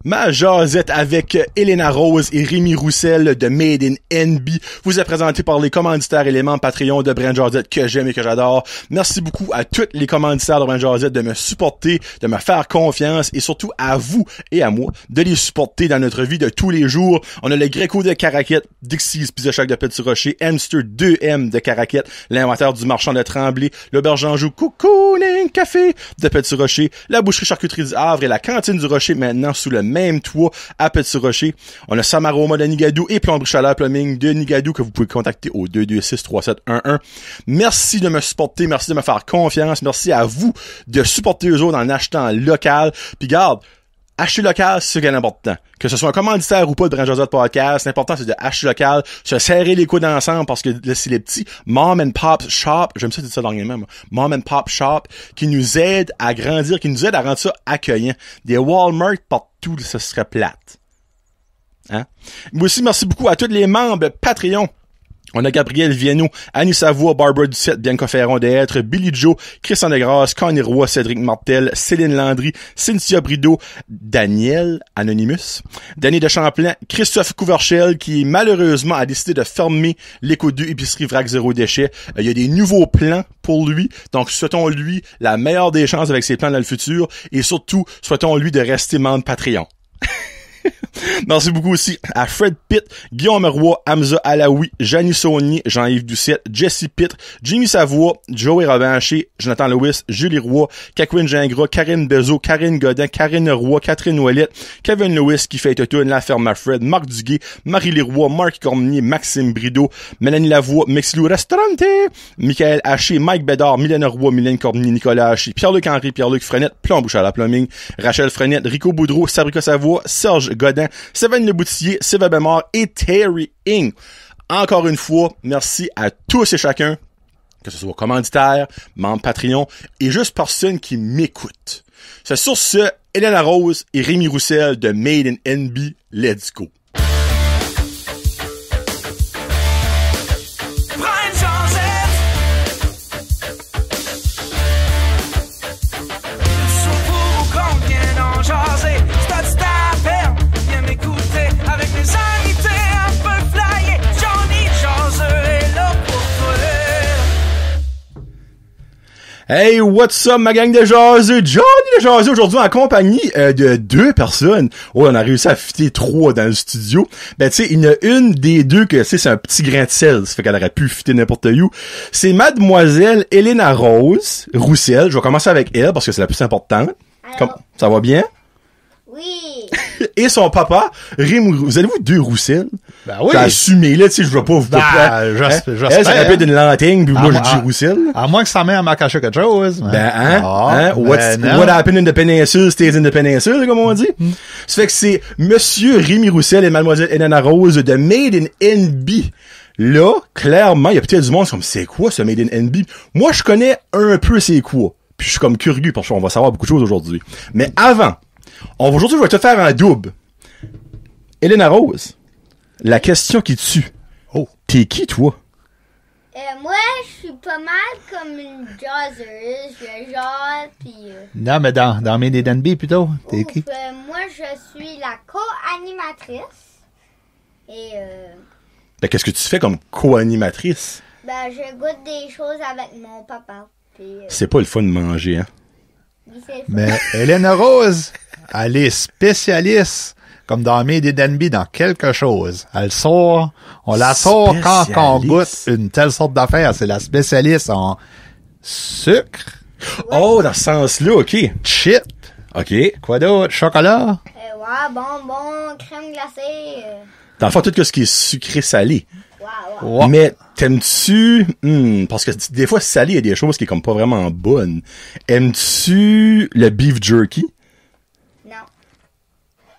Ma jasette avec Elena Rose et Rémi Roussel de Made in NB vous est présenté par les commanditaires éléments Patreon de Brand Jazette que j'aime et que j'adore. Merci beaucoup à tous les commanditaires de Brand Jazette de me supporter, de me faire confiance et surtout à vous et à moi de les supporter dans notre vie de tous les jours. On a le Greco de Caraquette, Dixie's Pizza Shack de Petit Rocher, Hamster 2M de Caraquette, l'inventaire du marchand de Tremblay, l'Auberge Anjou Cocooning Café de Petit Rocher, la boucherie charcuterie du Havre et la cantine du Rocher maintenant sous le même toit à Petit Rocher. On a Samaroma de Nigadou et Plomberie Chaleur Plumbing de Nigadou que vous pouvez contacter au 226-3711. Merci de me supporter, merci de me faire confiance, merci à vous de supporter eux autres en achetant local. Puis garde, acheter local, c'est ce qui est important. Que ce soit un commanditaire ou pas de Brand Jazette Podcast, l'important c'est de acheter local, se serrer les coudes ensemble parce que là, c'est les petits mom and pop shop, j'aime ça dire ça dernièrement, moi. Mom and pop shop, qui nous aident à grandir, qui nous aident à rendre ça accueillant. Des Walmart partout, ça serait plate. Hein? Moi aussi, merci beaucoup à tous les membres Patreon. On a Gabriel Viano, Annie Savoie, Barbara Ducette, Bianca Ferron d'être, Billy Joe, Christian Degrasse, Connie Roy, Cédric Martel, Céline Landry, Cynthia Brideau, Daniel Anonymous, Danny de Champlain, Christophe Couverchel, qui malheureusement a décidé de fermer l'Éco 2 épicerie Vrac Zéro Déchet. Il y a des nouveaux plans pour lui, donc souhaitons-lui la meilleure des chances avec ses plans dans le futur et surtout, souhaitons-lui de rester membre Patreon. Merci beaucoup aussi à Fred Pitt, Guillaume Roy, Hamza Alaoui, Janie Saunier, Jean-Yves Doucette, Jesse Pitt, Jimmy Savoie, Joey Robanché, Jonathan Lewis, Julie Roy, Kakwin Gingras, Karine Bezo, Karine Godin, Karine Roy, Catherine Ouellette, Kevin Lewis qui fait tout La Ferme à Fred, Marc Duguay, Marie Leroy, Marc Cormier, Maxime Brideau, Mélanie Lavoie, Mexilou Restaurante, Michael Haché, Mike Bédard, Mylène Roy, Mylène Cormier, Nicolas Haché, Pierre-Luc Henry, Pierre-Luc Frenette, Plomb à la Plumbing, Rachel Frenette, Rico Boudreau, Sabrica Savoie, Serge Godin, Séven Le Boutillier, Sylvain Bémard et Terry Ing. Encore une fois, merci à tous et chacun, que ce soit commanditaire, membre Patreon et juste personne qui m'écoute. C'est sur ce, Elena Rose et Rémi Roussel de Made in NB. Let's go. Hey, what's up, ma gang de jaseux? Johnny le jaseux, aujourd'hui en compagnie de deux personnes. Oh, on a réussi à fitter 3 dans le studio. Ben, tu sais, il y en a une des deux que, tu sais, c'est un petit grain de sel. Ça fait qu'elle aurait pu fitter n'importe où. C'est mademoiselle Elena Rose Roussel. Je vais commencer avec elle parce que c'est la plus importante. Ça va bien? Oui. Et son papa, Rémi, vous avez-vous 2 Roussel? Ben oui. J'ai assumé, là, tu sais, je veux pas vous j'espère. Elle, ça rappelle d'une lanterne, puis moi, je dis Roussel. À moins que sa mère m'a caché quelque chose. What happened in the peninsula stays in the peninsula, comme on dit. Ça fait que c'est Monsieur Rémi Roussel et Mademoiselle Elena Rose de Made in NB. Là, clairement, il y a peut-être du monde qui sont comme, c'est quoi ce Made in NB? Moi, je connais un peu c'est quoi. Puis je suis comme curieux parce qu'on va savoir beaucoup de choses aujourd'hui. Mais avant, aujourd'hui, je vais te faire un double. Elena Rose, la question qui tue. Oh. T'es qui, toi? Moi, je suis pas mal comme une jazzeuse. Je jase, pis... Non, mais dans Made in NB, plutôt. T'es qui? Moi, je suis la co-animatrice. Et, Ben, qu'est-ce que tu fais comme co-animatrice? Ben, je goûte des choses avec mon papa. Puis, C'est pas le fun de manger, hein? Mais Elena Rose, elle est spécialiste, comme dans Made in NB, dans quelque chose. Elle sort, on la sort quand on goûte une telle sorte d'affaire. C'est la spécialiste en sucre. Oh, dans ce sens-là, ok. Chip. Ok. Quoi d'autre? Chocolat. Ouais, bonbons, crème glacée. Dans le fond, tout ce qui est sucré-salé. Ouais. Ouais. Mais t'aimes-tu... parce que des fois, salé, il y a des choses qui est comme pas vraiment bonnes. Aimes-tu le beef jerky?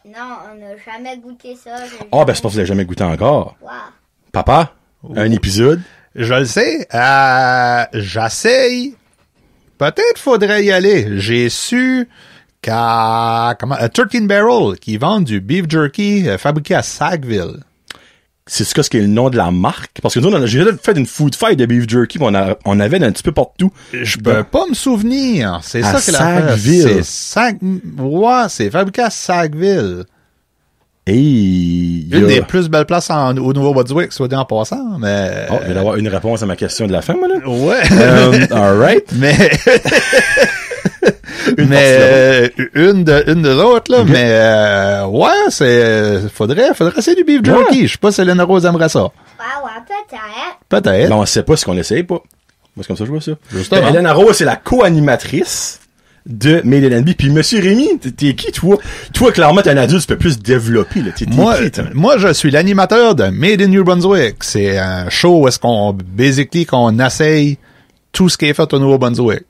Non, on n'a jamais goûté ça. Ben c'est parce que vous l'avez jamais goûté encore. Wow. Papa, un épisode? Je le sais. J'essaye. Peut-être faudrait y aller. J'ai su qu'à 13 Barrel, qui vendent du beef jerky fabriqué à Sackville. c'est ce qu'est le nom de la marque? Parce que nous, j'ai fait une food fight de beef jerky, pis on avait un petit peu partout. Je peux pas me souvenir. C'est à ça que la Sackville. Ouais, c'est fabriqué à Sackville. Et Une des plus belles places au Nouveau-Brunswick, soit dit en passant, mais... Oh, je vais avoir une réponse à ma question de la fin, moi, là. Ouais. Alright. Mais... une de l'autre, là, Okay. mais ouais, faudrait essayer du beef jerky. Ouais. Je sais pas si Hélène Rose aimerait ça. Ouais, peut-être. Peut-être. Ben, on sait pas ce qu'on essaye pas. Moi, c'est comme ça que je vois ça. Justement. Hélène Rose, c'est la co-animatrice de Made in NB. Puis Monsieur Rémy, t'es qui, toi? Toi, clairement, t'es un adulte, tu peux plus développer, là. T'es qui, toi? Moi, je suis l'animateur de Made in New Brunswick. C'est un show où est-ce qu'on essaye tout ce qui est fait au Nouveau-Brunswick.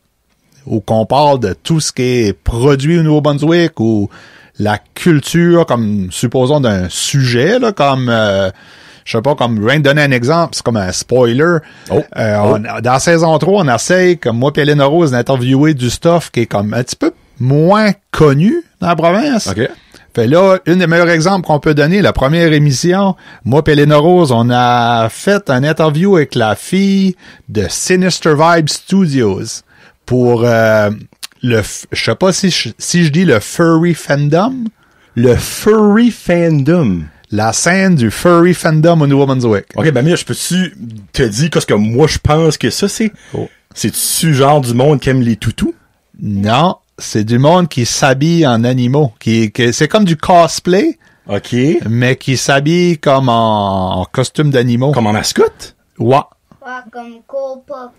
Ou qu'on parle de tout ce qui est produit au Nouveau-Brunswick, ou la culture, comme, supposons, d'un sujet, là, comme, je sais pas, comme, rien de donner un exemple, c'est comme un spoiler. Dans saison 3, on essaye, comme moi et Hélène Rose, d'interviewer du stuff qui est comme un petit peu moins connu dans la province. OK. Fait là, une des meilleurs exemples qu'on peut donner, la première émission, moi et Hélène Rose, on a fait un interview avec la fille de Sinister Vibe Studios pour je sais pas si je dis le furry fandom. Le furry fandom. La scène du furry fandom au Nouveau-Brunswick. OK, ben, mais je peux-tu te dire qu'est-ce que moi, je pense que ça, c'est? Oh. C'est-tu genre du monde qui aime les toutous? Non, c'est du monde qui s'habille en animaux. C'est comme du cosplay, OK. mais qui s'habille comme en costume d'animaux. Comme en mascotte? Ouais. Ouais, comme Copa.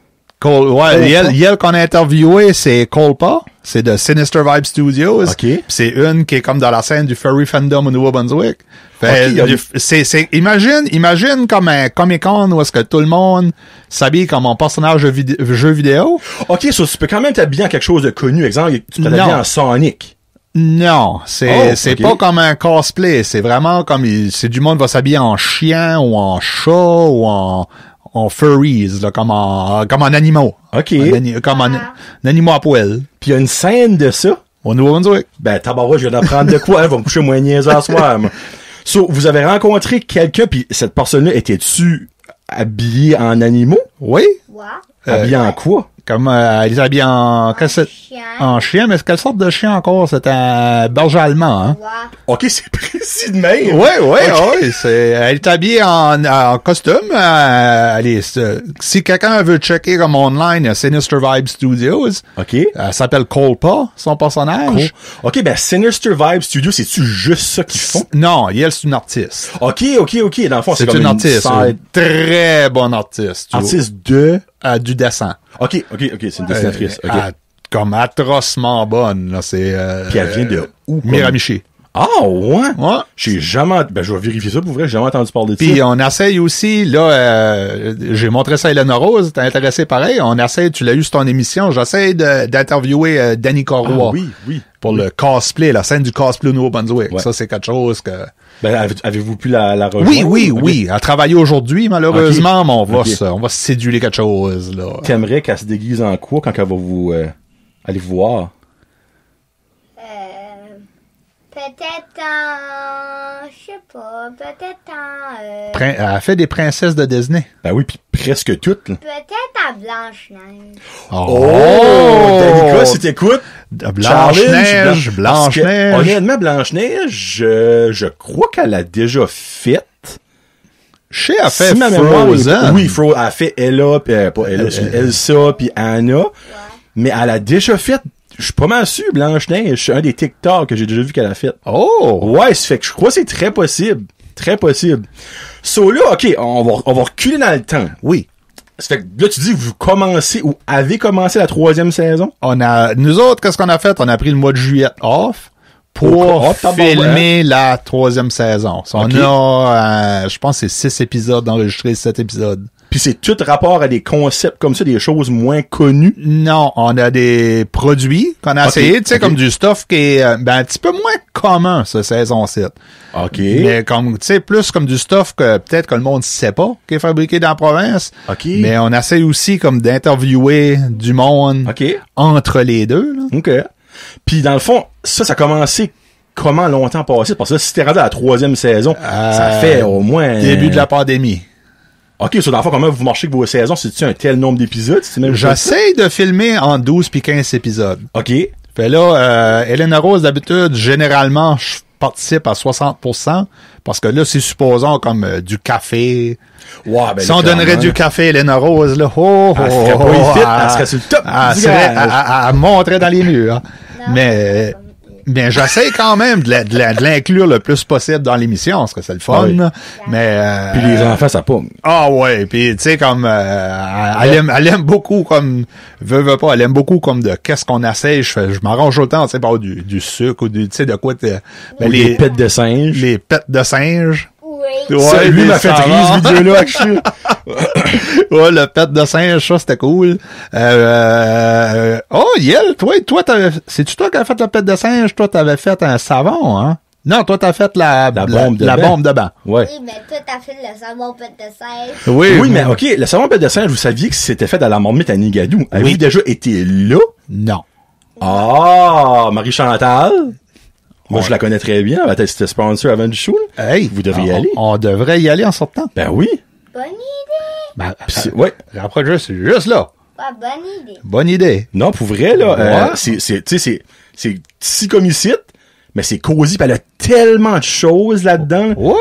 Elle qu'on a interviewé, c'est Colpa. C'est de Sinister Vibe Studios. OK. Pis c'est une qui est comme dans la scène du furry fandom au Nouveau-Brunswick. Fait, OK, imagine comme un Comic-Con où est-ce que tout le monde s'habille comme un personnage de jeu vidéo. OK, so, tu peux quand même t'habiller en quelque chose de connu. Exemple, tu peux t'habiller Non. en Sonic. Non, c'est OK. pas comme un cosplay. C'est vraiment comme, c'est du monde va s'habiller en chien ou en chat ou en furries, là, comme en animaux. OK. Comme en animaux à poil. Puis il y a une scène de ça. Au Nouveau-Brunswick. Ben, tabarouette, je viens d'apprendre de quoi. Elle va me coucher moins niaiseux ce soir, moi. So, vous avez rencontré quelqu'un, puis cette personne-là, était-tu habillée en animaux? Oui. Ouais. Habillée en quoi? Comme elle est habillée en Chien. en chien, mais quelle sorte de chien encore? C'est un berger allemand, hein? Ouais. OK, c'est précis de même. Oui, elle est habillée en costume. Si quelqu'un veut checker comme online, il y a Sinister Vibe Studios. OK. Elle s'appelle Colpa, son personnage. OK, ben, Sinister Vibe Studio, c'est-tu juste ça qu'ils font? Non, elle, c'est une artiste. OK. Dans le fond, c'est C'est comme une artiste. side- Une très bonne artiste. tu vois. artiste de... Du dessin. OK, c'est une dessinatrice. OK. Comme atrocement bonne, là, c'est... Puis elle vient de où? comme- Miramichi. Ah, ouais? Ouais. J'ai jamais... Ben, je vais vérifier ça pour vrai, j'ai jamais entendu parler de Puis ça. on essaye aussi, là, j'ai montré ça à Hélène Rose, t'es intéressé pareil, on essaye, tu l'as eu sur ton émission, j'essaie d'interviewer Danny Corroy. Ah, oui. Pour le cosplay, la scène du cosplay au Nouveau-Brunswick. Ouais. Ça, c'est quelque chose que... Ben, avez-vous pu la rejoindre? Oui. Elle travaille aujourd'hui, malheureusement, Ok. mais on va Ok. on va se séduire quelque chose, là. T'aimerais qu'elle se déguise en quoi quand elle va vous aller vous voir? Peut-être en... Je sais pas. Peut-être en... Elle fait des princesses de Disney. Ben oui, puis presque toutes, là. Peut-être à Blanche-Neige. Danica, si t'écoutes, Blanche-Neige, Blanche-Neige. Honnêtement, Blanche-Neige, je crois qu'elle a déjà fait. Chez a fait Si ma mémoire est- Frozen. Oui, elle a fait Ella, puis pas Ella, Elsa, puis Anna. Mais elle a déjà fait, je suis pas mal sûr, Blanche-Neige. C'est un des TikTok que j'ai déjà vu qu'elle a fait. Oh! Ouais, ça fait que je crois que c'est très possible. Très possible. So là, OK, on va reculer dans le temps. Oui. Ça fait que là, tu dis que vous commencez ou avez commencé la 3e saison? Nous autres, qu'est-ce qu'on a fait? On a pris le mois de juillet off pour filmer la 3e saison. On Ok. a, je pense, que c'est 6 épisodes enregistrés, 7 épisodes. Puis c'est tout rapport à des concepts comme ça, des choses moins connues. Non, on a des produits qu'on a essayé, tu sais, comme du stuff qui est un petit peu moins commun, ce saison 7. OK. Mais comme, tu sais, plus comme du stuff que peut-être que le monde sait pas, qui est fabriqué dans la province. OK. Mais on essaye aussi comme d'interviewer du monde OK. entre les deux, là. OK. Puis dans le fond, ça a commencé comment longtemps passé? Parce que là, si t'es rendu à la 3e saison, ça fait au moins... Début de la pandémie. OK, sur l'enfant, comment vous marchez avec vos saisons? C'est-tu un tel nombre d'épisodes? J'essaie de filmer en 12 puis 15 épisodes. OK. Fait là, Elena Rose, d'habitude, généralement, je participe à 60%, parce que là, c'est supposons comme du café. Ouais, ben si on donnerait du café à Elena Rose, là, elle serait pas ici, elle serait sur le top. Elle monterait dans les murs. Mais j'essaie quand même de l'inclure le plus possible dans l'émission, parce que c'est le fun. Oui. Mais puis les enfants, ça pomme. Ah ouais, puis tu sais comme elle aime beaucoup comme veut pas, elle aime beaucoup comme de qu'est-ce qu'on essaie, je m'arrange autant, tu sais, par du sucre ou du tu sais de quoi les pets de singe. Les pets de singe. Oui. Ouais, lui m'a fait rire cette vidéo-là, actually. Ouais, le pet de singe, ça, c'était cool. Oh, Yel, toi, c'est-tu toi qui as fait le pet de singe? Toi, t'avais fait un savon, hein? Non, toi, t'as fait la bombe de bain. Ouais. Oui, mais toi, t'as fait le savon pet de singe. Oui, mais OK, le savon pet de singe, vous saviez que c'était fait à la marmite à Nigadou. Avez-vous déjà été là? Non. Ah, Marie-Chantal? Moi, je la connais très bien. C'était sponsor avant du show. Hey, vous devriez y aller. On devrait y aller en sortant. Ben oui. Bonne idée. Ben, ouais. Après, c'est juste là. Ouais, bonne idée. Bonne idée. Non, pour vrai, là, c'est si comme ici, mais c'est cosy, pis elle a tellement de choses là-dedans. Ouais.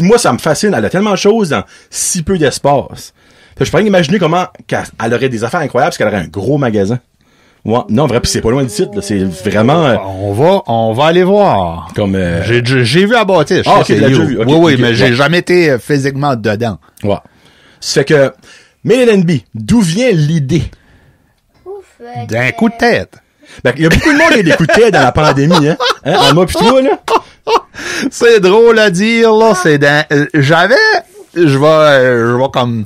Moi, ça me fascine. Elle a tellement de choses dans si peu d'espace. Je pourrais imaginer comment elle aurait des affaires incroyables parce qu'elle aurait un gros magasin. Ouais. Non, vrai, pis c'est pas loin du site, là. C'est vraiment, on va aller voir. Comme, j'ai vu à bâtisse. Ah, ok, déjà vu. Okay, oui, mais j'ai jamais été physiquement dedans. Ouais. Ça fait que, Made NB, d'où vient l'idée? D'un coup de tête. Ben, il y a beaucoup de monde qui a des coups de tête dans la pandémie, hein? En moi pis toi, là. C'est drôle à dire, là. Je vais comme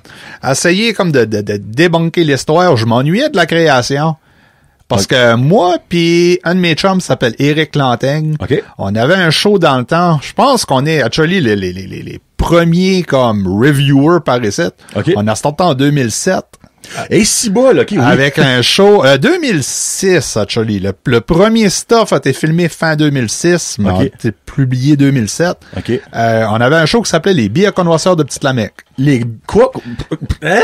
essayer comme de débunker l'histoire. Je m'ennuyais de la création. Parce que moi pis un de mes chums s'appelle Éric Lantaigne. Okay. On avait un show dans le temps. Je pense qu'on est actually les premiers comme reviewers par ici. Okay. On a starté en 2007. Et si bas, là, OK, oui. Avec un show 2006, actually. Le premier stuff a été filmé fin 2006, mais a été publié 2007. OK. On avait un show qui s'appelait Les bières connoisseurs de Petite-Lamecque. Les quoi? Hein?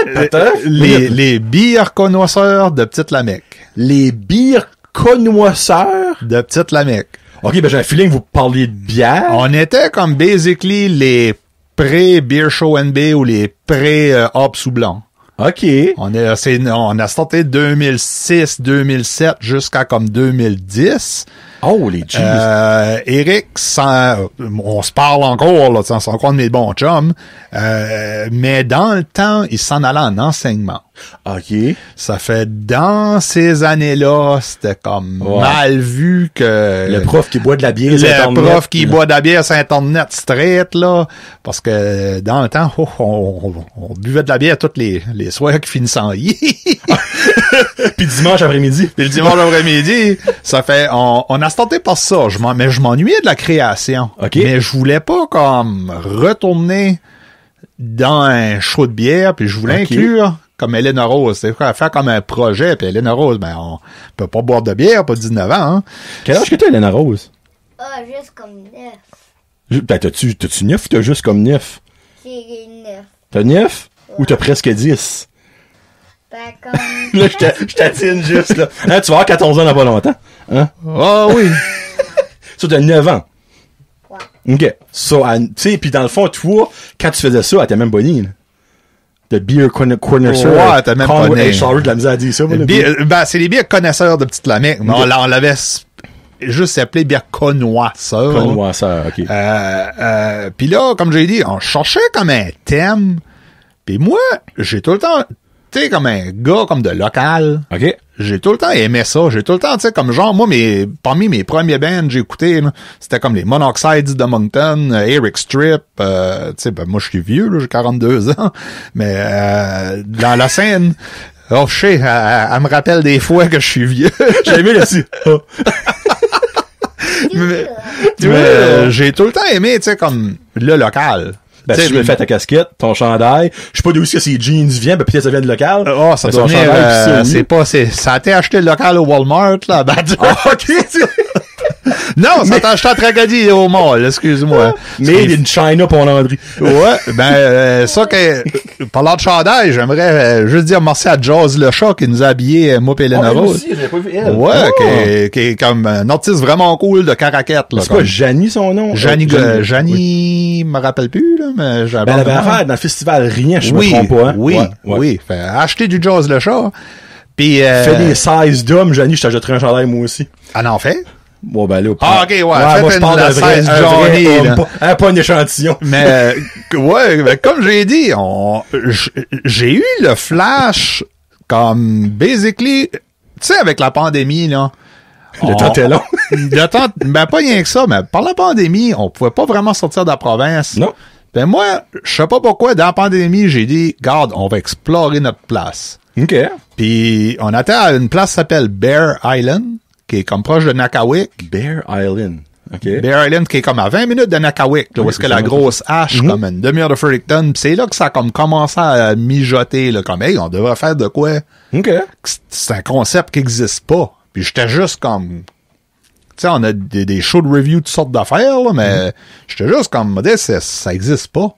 Les bières connoisseurs de Petite-Lamecque. Les bières connoisseurs de Petite-Lamecque. OK, ben j'ai un feeling que vous parliez de bière. On était comme basically les pré-Beer Show NB ou les pré-Hop sous blanc. OK. On a starté 2006, 2007 jusqu'à comme 2010. Oh, les jeez. Eric, on se parle encore, là, c'est encore de mes bons chums. Mais dans le temps, il s'en allait en enseignement. OK. Ça fait dans ces années-là, c'était comme mal vu que... Le prof qui boit de la bière sur Internet. Le prof qui boit de la bière sur Internet straight, là. Parce que dans le temps, on buvait de la bière tous les soirs qui finissaient en i. Puis dimanche après-midi. Puis le dimanche après-midi, ça fait... On a starté par ça. Mais je m'ennuyais de la création. Okay. Mais je voulais pas comme retourner dans un show de bière, puis je voulais inclure comme Elena Rose. C'est quoi, faire comme un projet, puis Elena Rose, ben on peut pas boire de bière, pas 19 ans. Hein. Quel âge que t'as, Elena Rose? Ah, juste comme 9. Ben, t'as-tu 9 ou t'as juste comme 9? J'ai 9. T'as 9? Ouais. Ou t'as presque 10? Ben, comme... Là, je t'attine juste, là. Hein, tu vas avoir 14 ans dans pas longtemps. Hein? Ah oui. Ça, t'as 9 ans. Ouais. OK. So, tu sais, pis dans le fond, toi, quand tu faisais ça, t'es même bonnie, là. De beer connoisseur. Ouais, t'as même pas né. Sorry, de la misère à dire ça, moi, ben, c'est les bières connaisseurs de Petite-Lamecque. Mais on l'avait juste appelé bière connoisseur. Connoisseur, OK. Pis là, comme j'ai dit, on cherchait comme un thème. Pis moi, j'ai tout le temps, tu sais, comme un gars comme de local. OK. J'ai tout le temps aimé ça. J'ai tout le temps, tu sais, comme genre, moi, parmi mes premiers bands, j'ai écouté, c'était comme les Monoxides de Moncton, Eric Strip, tu sais, ben, moi, je suis vieux, là, j'ai 42 ans. Mais, dans la scène, oh, je sais, elle me rappelle des fois que je suis vieux. J'ai aimé là-dessus. mais j'ai tout le temps aimé, tu sais, comme le local. Ben, si tu me fais ta casquette, ton chandail, je sais pas d'où est-ce que ces jeans viennent, ben, peut-être ça vient de local. Oh, ça doit venir, ça a été acheté local au Walmart, là, ben, OK, Non, ça t'a acheté en tragédie au mall, excuse-moi. Made in China pour Landry. Ouais, ça que, parlant de chandail, j'aimerais juste dire merci à Jaws le chat qui nous a habillés, moi et Elena Rose. Aussi, j'avais pas vu elle. Ouais, qui est comme un artiste vraiment cool de caraquette, là. C'est quoi, Janie, son nom? Janie, me rappelle plus, là, mais j'avais. Elle avait affaire dans le festival Rien, je me trompe pas, hein? Oui. Fait, acheter du Jaws le chat. Puis, fais des sizes d'hommes, Janie, je t'achèterais un chandail, moi aussi. Ah, non, fait? Bon, ben là, ok, moi, je parle d'un vrai Johnny, homme, pas un échantillon. Mais, mais comme j'ai dit, j'ai eu le flash, comme, basically, tu sais, avec la pandémie, là. Le temps était long. Le temps, ben, pas rien que ça, mais par la pandémie, on pouvait pas vraiment sortir de la province. Non. Ben, moi, je sais pas pourquoi, dans la pandémie, j'ai dit, garde, on va explorer notre place. OK. Puis, on était à une place qui s'appelle Bear Island, qui est comme proche de Nakawik. Bear Island. OK. Bear Island, qui est comme à 20 minutes de Nakawik, là, où est-ce que la grosse hache, comme une demi-heure de Fredericton. Pis c'est là que ça a comme commencé à mijoter, là, comme, hey, on devrait faire de quoi? OK. C'est un concept qui existe pas. Puis j'étais juste comme, tu sais, on a des shows de review, toutes sortes d'affaires, là, mais j'étais juste comme, ça existe pas.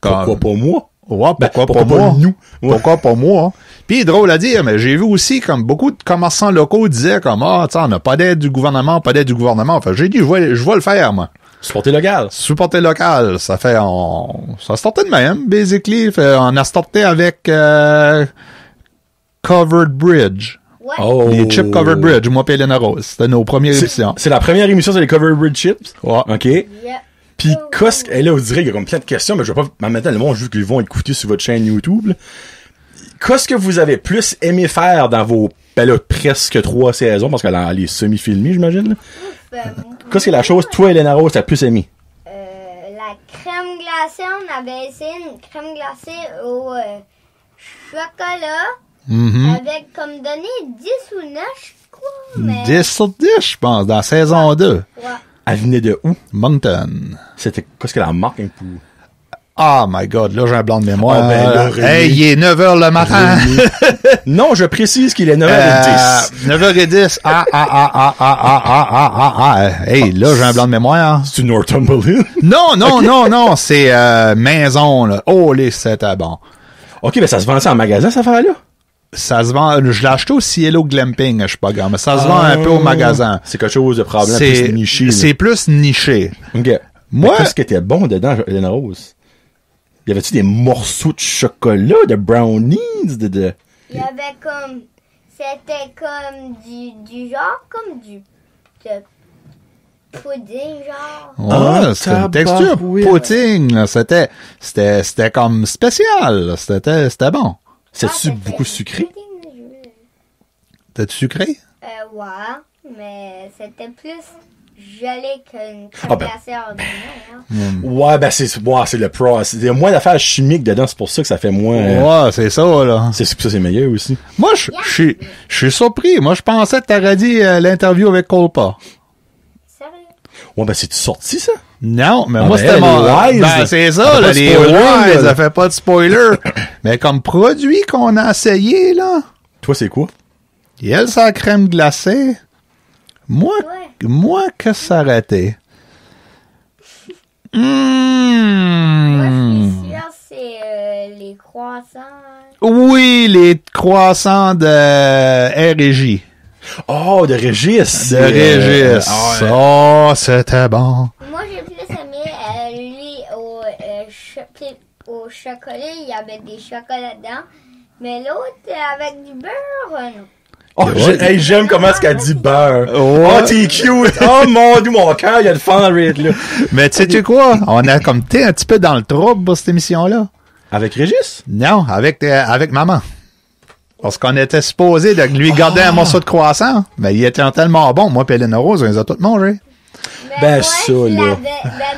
Comme, pourquoi pas moi? Ouais, pourquoi pas moi? Nous? Ouais. Pourquoi pas moi? Puis drôle à dire, mais j'ai vu aussi comme beaucoup de commerçants locaux disaient comme, tu sais, on n'a pas d'aide du gouvernement. Enfin, j'ai dit, je vais le faire, moi. Supporter local. Supporter local. Ça fait, ça startait de même, basically. On a starté avec, Covered Bridge. Ouais. Oh. Les Chip Covered Bridge, moi et Elena Rose. C'était nos premières émissions. C'est la première émission sur les Covered Bridge Chips? Ouais. OK. Yep. Puis, là, vous direz qu'il y a comme plein de questions, mais je vais pas, en même temps, le monde, juste qu'ils vont écouter sur votre chaîne YouTube, là. Qu'est-ce que vous avez plus aimé faire dans vos, presque 3 saisons, parce que les semi-filmés, j'imagine, là? Qu'est-ce que la chose, toi, Elena Rose, t'as plus aimé? La crème glacée, on avait essayé une crème glacée au chocolat. Avec comme donné 10 ou 9, je crois. Mais... 10 sur 10, je pense, dans saison 2. Ouais. Elle venait de où? Moncton. C'était, qu'est-ce que la marque, un peu? Oh my god, là, j'ai un blanc de mémoire. Oh, ben, là, hey, il est 9h le matin. Non, je précise qu'il est 9h10. 9h10. Hey, là, j'ai un blanc de mémoire. C'est une Northumberland? Non, c'est maison, là. Oh, c'était bon. OK, mais ça se vend ça en magasin, cette affaire-là? Ça se vend, je l'ai acheté au Cielo Glamping, je sais pas grave, mais ça se vend un peu au magasin. C'est quelque chose de probablement plus niché. C'est plus niché. OK. Moi, qu'est-ce qui était bon dedans, Elena Rose? Y avait-tu des morceaux de chocolat, de brownies, de... Il y avait comme... C'était comme du genre, comme de pudding, genre. Ouais, c'était une texture pudding, là. C'était comme spécial, là. C'était bon. C'est-tu beaucoup sucré? T'as-tu sucré? Ouais, mais c'était plus gelé qu'une crème glacée ordinaire. Ouais, ben c'est le pro. Il y a moins d'affaires chimiques dedans, c'est pour ça que ça fait moins... Ouais, c'est ça, là. C'est meilleur aussi. Moi, je suis surpris. Moi, je pensais que t'aurais dit l'interview avec Colpa. Sérieux? Ouais, ben c'est-tu sorti, ça? Non, mais Ah, moi, ben, c'était mon... Wise. Ben, c'est ça, là, les Wise, ça fait pas de spoiler. Mais comme produit qu'on a essayé, là... Toi, c'est quoi? Et elle, sa crème glacée... Moi, que ça aurait été? Moi, je suis sûre c'est les croissants. Oui, les croissants de R&J. Oh, de Régis! De Régis. Oh, c'était bon. Moi, j'ai plus aimé lui au chocolat. Il y avait des chocolats dedans. Mais l'autre, avec du beurre, non. Oh, j'aime comment est-ce qu'elle dit beurre. Oh, t'es cute. Oh, mon Dieu, mon cœur, il y a le fan rate, là. Mais tu sais quoi? On a comme été un petit peu dans le trouble pour cette émission-là. Avec Régis? Non, avec maman. Parce qu'on était supposé de lui garder un morceau de croissant. Mais il était tellement bon. Moi et Elena Rose, on les a tous mangés. Ben, moi, ça, là.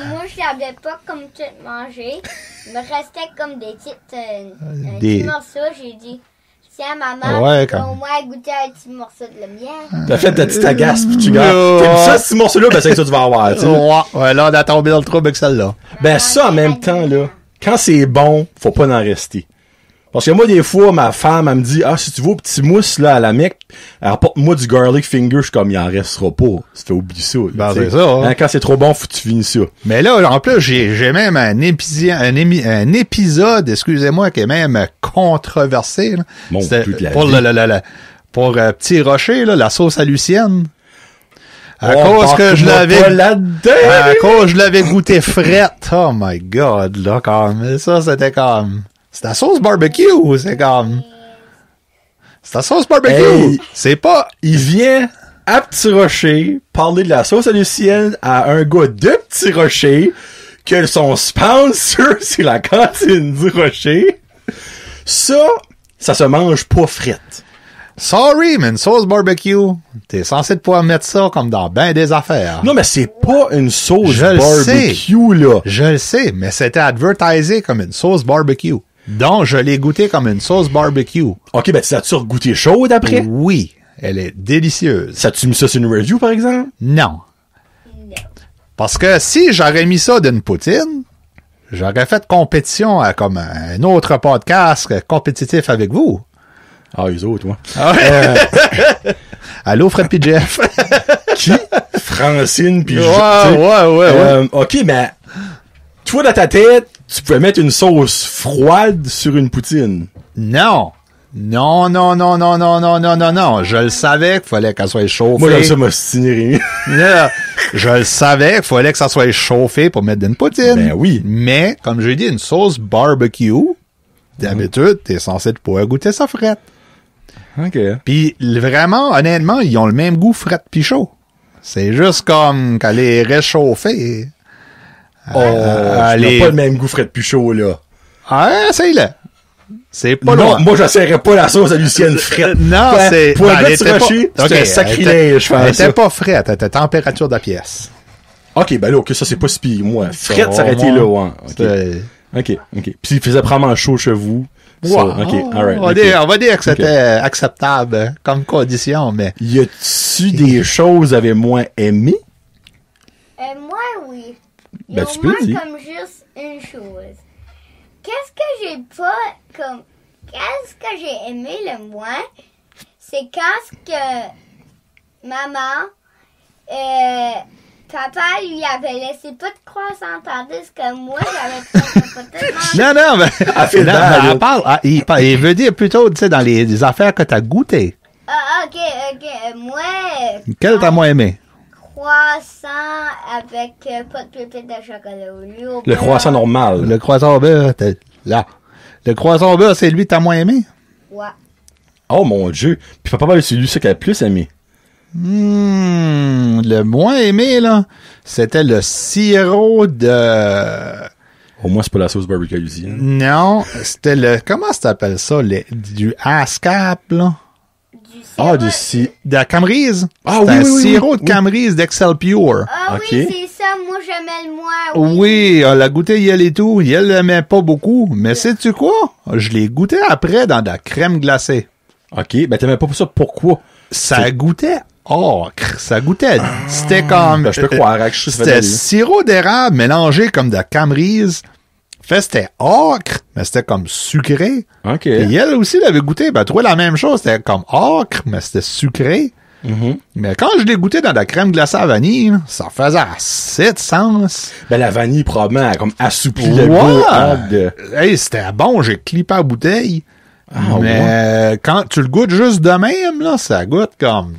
Moi, je l'avais pas comme tout mangé. Il me restait comme des petits morceaux. J'ai dit... Tiens, maman, au moins goûter un petit morceau de la mienne. T'as fait ta petite agace, pis tu gardes. T'aimes ça, ce petit morceau-là, ben c'est ça que tu vas avoir, tu sais. Ouais, là, on a tombé dans le trouble avec celle-là. Ben, ça, en même temps, là, quand c'est bon, faut pas en rester. Parce que moi, des fois, ma femme, elle me dit, si tu vas au petit mousse, là, à la Mecque, apporte-moi du garlic finger. Je suis comme, il en restera pas. Ça fait oublier ça. Ben, c'est ça. Hein? Quand c'est trop bon, faut que tu finisses ça. Mais là, en plus, j'ai même un épisode, excusez-moi, qui est même controversé, là. Bon, pour Petit Rocher, là, la sauce à Lucienne. À cause que je l'avais goûté frette. Oh my God, là, comme, ça, c'était comme, c'est la sauce barbecue, c'est comme, c'est la sauce barbecue. Hey, c'est pas, il vient à Petit Rocher parler de la sauce à Lucienne à un gars de Petit Rocher que son sponsor, c'est la cantine du Rocher. Ça se mange pas frette. Sorry, mais une sauce barbecue, t'es censé pouvoir mettre ça comme dans ben des affaires. Non, mais c'est pas une sauce barbecue, là. Je le sais, mais c'était advertisé comme une sauce barbecue. Donc, je l'ai goûté comme une sauce barbecue. OK, ben, tu l'as-tu goûté chaude après? Oui, elle est délicieuse. Ça tu mis ça sur une review, par exemple? Non. Parce que si j'aurais mis ça d'une poutine, j'aurais fait compétition à comme un autre podcast compétitif avec vous. Ah, les autres, moi. Allô, Fred pis Jeff. Qui? Francine pis Ouais. OK, ben, toi, dans ta tête, tu pouvais mettre une sauce froide sur une poutine. Non. Non. Je le savais qu'il fallait qu'elle soit chauffée. Moi, j'aime ça m'ostiner. Je le savais qu'il fallait que ça soit chauffé pour mettre d'une poutine. Ben oui. Mais, comme j'ai dit, une sauce barbecue, d'habitude, t'es censé pouvoir goûter ça frette. OK. Puis vraiment, honnêtement, ils ont le même goût frette pis chaud. C'est juste comme qu'elle est réchauffée. Elle n'a pas le même goût frette pis chaud, là. Ah, essaye-le. C'est pas non, moi, j'essaierais pas la sauce à Lucienne frette. Non, c'est... Pour un gars de Rocher, c'était un sacrilège, je pense. Elle était pas frette, elle était température de la pièce. OK, ben là, OK, ça, c'est pas si pire. Moi, frette, ça aurait été là, ouais. OK. Puis il faisait probablement chaud chez vous. Wow. OK, alright. On va dire que c'était acceptable comme condition, mais... Y a-tu des choses que vous avez moins aimées? Moi, oui. Ben, tu peux dire. Comme juste une chose. Qu'est-ce que j'ai aimé le moins, c'est quand que maman, papa lui avait laissé pas de croissant, tandis que moi, j'avais pas Non, mais elle parle, il veut dire plutôt, tu sais, dans les affaires que t'as goûtées. Ah, OK. Moi... Quel t'as moins aimé? Croissant avec pas de pépites de chocolat au lieu. Le croissant normal. Le croissant au beurre, là. Le croissant au beurre, c'est lui que t'as moins aimé? Ouais. Oh mon Dieu. Puis papa, c'est lui ça qu'elle a plus aimé. Le moins aimé, là, c'était le sirop de... Au moins, c'est pas la sauce barbecue ici. Hein? Non, c'était le... Comment ça t'appelle ça? Du ASCAP, là? De la Camerise. Ah oui, oui, sirop de Camerise d'Excel Pure. Ah oui, c'est ça. Moi, j'aimais le moins. Oui, on l'a goûté hier et tout. Il l'aimait pas beaucoup. Mais sais-tu quoi? Je l'ai goûté après dans de la crème glacée. OK. Ben, t'aimais pas ça. Pourquoi? Ça goûtait ocre. Ça goûtait... C'était comme... Ben, je te crois. C'était sirop d'érable mélangé comme de la Camerise. C'était ocre, mais c'était comme sucré. OK. Et elle aussi l'avait goûté. Ben, trouvait la même chose. C'était comme ocre, mais c'était sucré. Mm-hmm. Mais quand je l'ai goûté dans de la crème glacée à vanille, ça faisait assez de sens. Ben, la vanille, probablement, a comme assoupli le goût. Hey, c'était bon. J'ai clippé la bouteille. Mais quand tu le goûtes juste de même, là, ça goûte comme...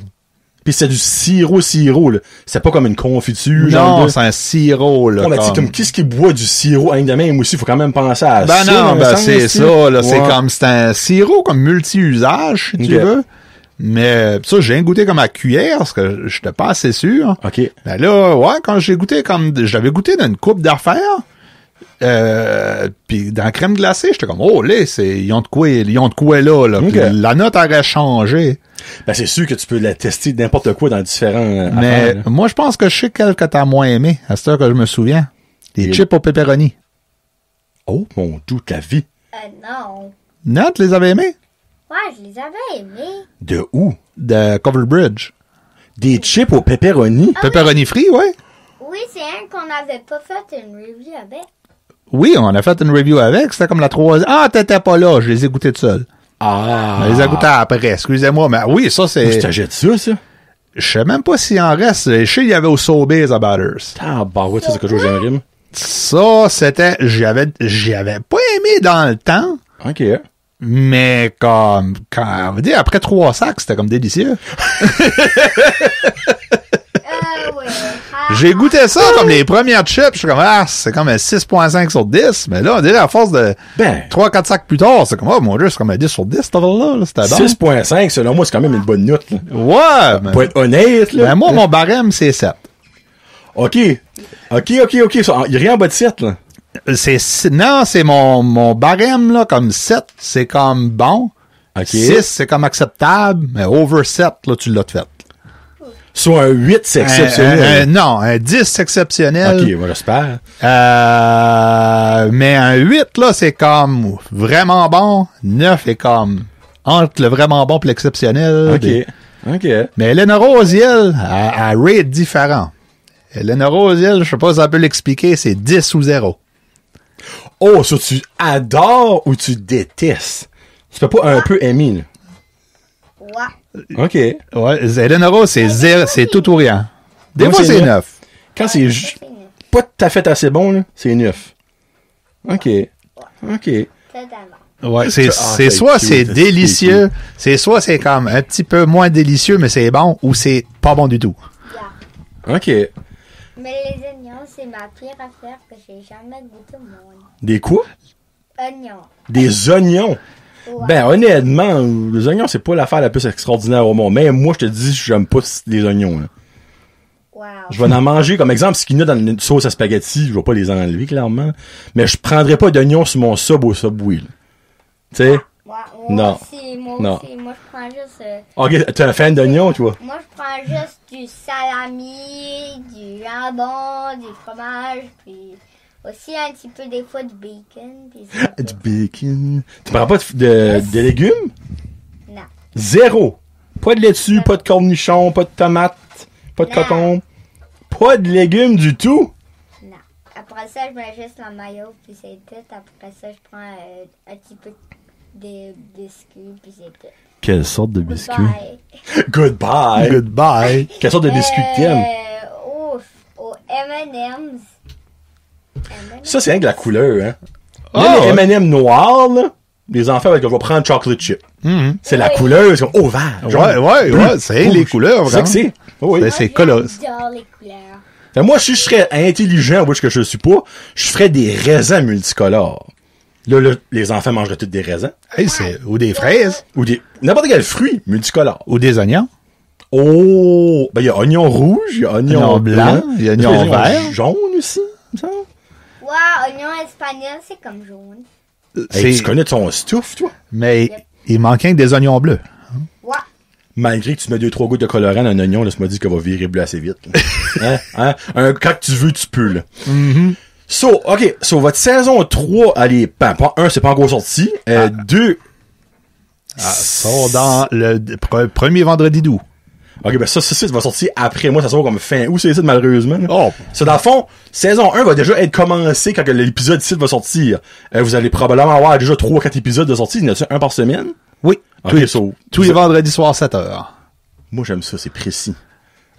Puis c'est du sirop, là. C'est pas comme une confiture, genre. Non, c'est un sirop, là. Non, mais comme qu'est-ce qui boit du sirop hein, de même aussi? Faut quand même penser à ça. Non, c'est aussi. Ça, là. Ouais. C'est un sirop comme multi-usage, si tu veux. Mais, ça, j'ai goûté comme à cuillère, parce que j'étais pas assez sûr. OK. Ben là, ouais, quand j'ai goûté j'avais goûté dans une coupe d'affaires, puis dans la crème glacée, j'étais comme, oh, là, ils ont de quoi là. Okay. La note aurait changé. Ben, c'est sûr que tu peux la tester n'importe quoi dans différents mais affaires, moi, je pense que je sais quel que t'as moins aimé, à cette heure que je me souviens. Les chips au pepperoni. Oh, mon Dieu, ta vie. Non. Non, tu les avais aimés? Ouais, je les avais aimés. De où? De Covered Bridge. Des chips au pepperoni? Pepperoni free, ouais. Oui, c'est un qu'on n'avait pas fait une review avec. Oui, on a fait une review avec. C'était comme la 3e. Ah, t'étais pas là. Je les ai goûtés tout seul. Ah. Je les ai goûtés après. Excusez-moi, mais oui, ça, c'est... Tu t'achètes ça? Je sais même pas s'il en reste. Je sais qu'il y avait au Sobeys à Batters. Ah, bah ouais, c'est quelque chose que j'aimerais. Ça, c'était... J'avais pas aimé dans le temps. OK. Mais comme... Quand, on va dire, après 3 sacs, c'était comme délicieux. Ouais. J'ai goûté ça comme les premières chips. Je suis comme, c'est comme un 6.5 sur 10. Mais là, on dirait à force de 3-4 sacs plus tard, c'est comme, oh mon Dieu, c'est comme un 10 sur 10, là. C'était bon. 6.5, selon moi, c'est quand même une bonne note, là. Ouais. Pour être honnête, là. Ben, moi, mon barème, c'est 7. OK. Il y a rien en bas de 7, là. Non, c'est mon barème, là, comme 7, c'est comme bon. OK. 6, c'est comme acceptable. Mais over 7, là, tu l'as fait. Soit un 8, c'est exceptionnel. Non, un 10, c'est exceptionnel. OK, moi, j'espère. Mais un 8, là, c'est comme vraiment bon. 9 est comme entre le vraiment bon et l'exceptionnel. OK. Mais Elena Rosiel, a rate différent. Elena Rosiel, je sais pas si ça peut l'expliquer, c'est 10 ou 0. Oh, ça, tu adores ou tu détestes? Tu peux pas un peu aimer, là. Ouais. OK. Ouais, Elena Rose, c'est 0, c'est tout ou rien. Des Moi, fois, c'est 9. 9. Quand c'est pas tout à fait assez bon, là, c'est 9. OK. Totalement. Ouais, c'est soit c'est délicieux, c'est soit c'est comme un petit peu moins délicieux, mais c'est bon, ou c'est pas bon du tout. Yeah. OK. Mais les oignons, c'est ma pire affaire que j'ai jamais goûté au monde. Des quoi? Oignons. Des oignons. Ouais. Ben, honnêtement, les oignons, c'est pas l'affaire la plus extraordinaire au monde. Même moi, je te dis, j'aime pas les oignons, là. Wow. Je vais en manger, comme exemple, ce qu'il y a dans une sauce à spaghetti, je vais pas les enlever, clairement. Mais je prendrais pas d'oignons sur mon sub au Subway, là. Tu sais? Moi Non. aussi, moi Non. aussi. Moi, je prends juste... Ok, t'es un fan d'oignons, toi? Moi, je prends juste du salami, du jambon, du fromage, puis aussi un petit peu des fois du bacon. Puis c'est Du tout. bacon. Tu prends pas de légumes? Non. Zéro. Pas de laitue, pas de cornichons, pas de tomates, pas de Non. cocon. Pas de légumes du tout? Non. Après ça, je mets juste la mayo, puis c'est tout. Après ça, je prends un petit peu de biscuits, puis c'est tout. Quelle sorte de biscuit? Bye. Goodbye. Goodbye. Quelle sorte de biscuit que t'aimes? Au M&M's. Ça, c'est rien que la couleur, hein. Ah, Là, les ouais. M&M noirs, là, les enfants, je vais prendre chocolate chip. C'est la Oui. couleur, c'est comme, oh, vert, jaune, Ouais, bleu, c'est rouge. les couleurs, C'est ça que vraiment. c'est. Oh, oui. C'est colosse. J'adore les couleurs. Fait, moi, si je serais intelligent, ou que je suis pas, je ferais des raisins multicolores. Là, les enfants mangeraient tous des raisins. Hey, ou des fraises. Ou n'importe quel fruit multicolore. Ou des oignons. Oh! Ben, il y a oignon rouge, il y a oignon Oignon blanc, il y a oignon vert. Jaune aussi, me semble. Ouais, oignon espagnol, c'est comme jaune. Hey, tu connais ton stuff, toi? Mais il manquait que des oignons bleus. Ouais. Malgré que tu mets 2-3 gouttes de colorant dans un oignon, laisse-moi dire qu'il va virer bleu assez vite. Hein? Quand tu veux, tu peux, là. So, votre saison 3, allez, pas 1, c'est pas encore sorti. 2, Sort dans le premier vendredi d'août. OK, ben ça va sortir après moi, ça sort comme fin août, c'est ça, malheureusement. Là. Oh. Ça, dans le fond, saison 1 va déjà être commencée quand que l'épisode 6 va sortir. Vous allez probablement avoir déjà 3-4 épisodes de sortie. Il y en a un par semaine? Oui. OK, Tous les vendredis soirs, 7h. Moi, j'aime ça, c'est précis.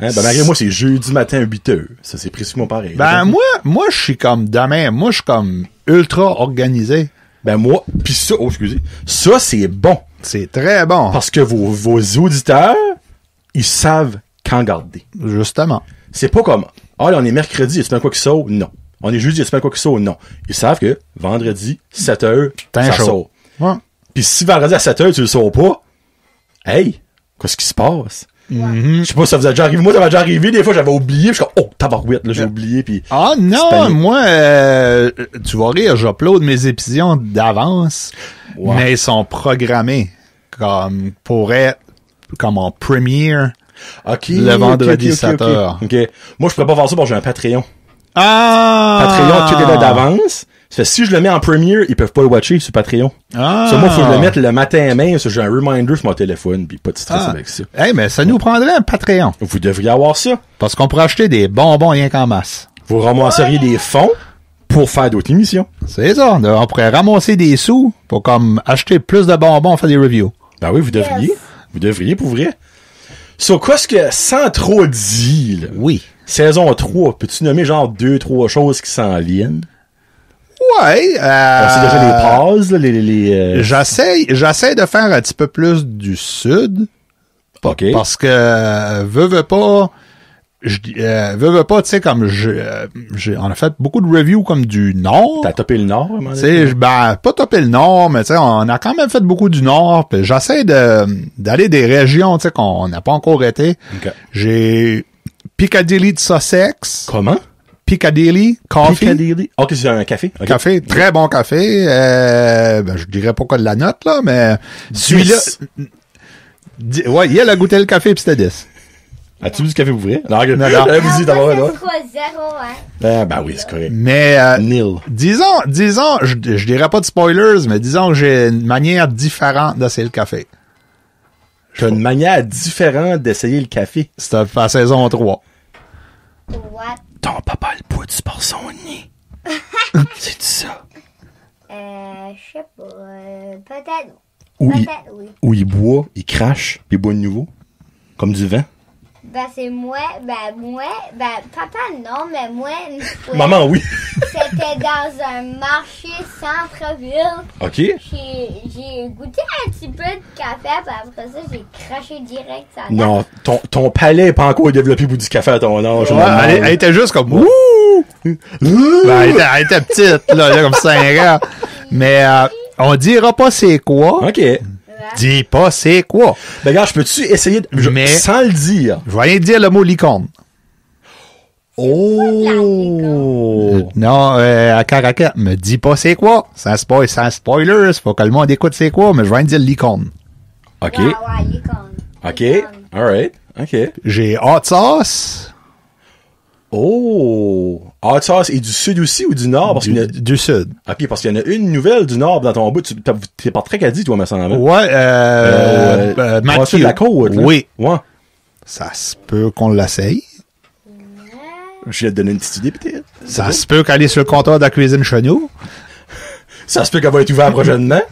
Hein? Ben, malgré moi, c'est jeudi matin, 8h. Ça, c'est précis, mon pareil. Ben, moi, je suis comme demain. Moi, je suis comme ultra organisé. Ben, moi, pis ça, oh, excusez. Ça, c'est bon. C'est très bon. Parce que vos auditeurs, ils savent quand garder. Justement. C'est pas comme, là, on est mercredi, est-ce pas quoi qui sort? Non. On est jeudi, est-ce pas quoi qui sort? Non. Ils savent que vendredi, 7h, ça sort. Ouais. Pis si vendredi à 7h, tu le sors pas, hey, qu'est-ce qui se passe? Je sais pas si ça vous a déjà arrivé. Moi, ça m'a déjà arrivé. Des fois, j'avais oublié. Je suis comme, oh, tabarouette, là, j'ai oublié. Pis Ah non, panique. moi, tu vas rire, j'upload mes épisodes d'avance, Ouais. mais ils sont programmés comme pour être comme en premiere. OK. Le vendredi, OK. 7h. OK. Moi, je pourrais pas faire ça parce que j'ai un Patreon. Ah! Patreon, tout est là d'avance. Ça fait, si je le mets en premiere, ils peuvent pas le watcher sur Patreon. Ah! Ça, moi, faut que je le mette le matin même, parce que j'ai un reminder sur mon téléphone, pis pas de stress avec ça. Hey, mais ça nous prendrait un Patreon. Vous devriez avoir ça. Parce qu'on pourrait acheter des bonbons rien qu'en masse. Vous ramasseriez des fonds, Pour faire d'autres émissions. C'est ça. On pourrait ramasser des sous pour comme acheter plus de bonbons, faire des reviews. Ben oui, vous devriez. Vous devriez, pour vrai. So, qu'est-ce que, sans trop dire, là, Oui. saison 3, peux-tu nommer genre 2-3 choses qui s'en viennent? Ouais. On sait déjà les pauses, là, J'essaie de faire un petit peu plus du sud. OK. Parce que, veux pas, tu sais, comme on a fait beaucoup de reviews comme du nord. T'as topé le nord, à un moment Tu donné? sais, pas topé le nord, mais tu sais, on a quand même fait beaucoup du nord. Puis j'essaie d'aller des régions, tu sais, qu'on n'a pas encore été. OK. J'ai Piccadilly de Sussex. Comment? Piccadilly Coffee. Piccadilly. OK, c'est un café. OK. Café, très bon café. Je dirais pas quoi de la note, là, mais celui-là... Ouais, il y a la goûter le café pis c'était 10. As-tu bu du café pour vrai? Non. Non. Vas-y, d'abord, là. 3-0, hein. Ben oui, c'est correct. Mais Nil. disons, je dirais pas de spoilers, mais disons que j'ai une manière différente d'essayer le café. T'as une manière différente d'essayer le café. C'était la saison 3. What? Ton papa le boit du par son nez. C'est ça. Je sais pas. Peut-être. Où Peut-être, oui. il boit, il crache, puis il boit de nouveau. Comme du vent. Ben, c'est moi. Papa, non, mais moi, une fois. Maman, oui. C'était dans un marché centre-ville. OK. J'ai goûté un petit peu de café, puis après ça, j'ai craché direct sa tête. Non, ton palais n'est pas encore développé pour du café à ton âge. Ouais, elle était juste comme... Ouh! Ben, elle était petite, là, comme 5 ans. Mais on dira pas c'est quoi. OK. Dis pas c'est quoi. Ben, regarde, je peux-tu essayer Mais- sans le dire? Je vais rien dire le mot licorne. Oh! Non, à Caracat, me dis pas c'est quoi. Sans spoilers, faut que le monde écoute c'est quoi, mais je vais rien dire licorne. OK. Ouais, licorne. OK. Licorne. Alright. OK. J'ai hot sauce Oh! Hot sauce et du sud aussi ou du nord? Parce qu'il y en a... du sud. OK, parce qu'il y en a une nouvelle du nord dans ton bout. T'es pas très dit, toi, me semble. Ouais, Mathieu de la côte, là. Oui. Ouais. Ça se peut qu'on l'essaye. Je vais te donner une petite idée, peut-être. Ça se peut qu'aller sur le comptoir de la cuisine chez nous. Ça se peut qu'elle va être ouverte prochainement.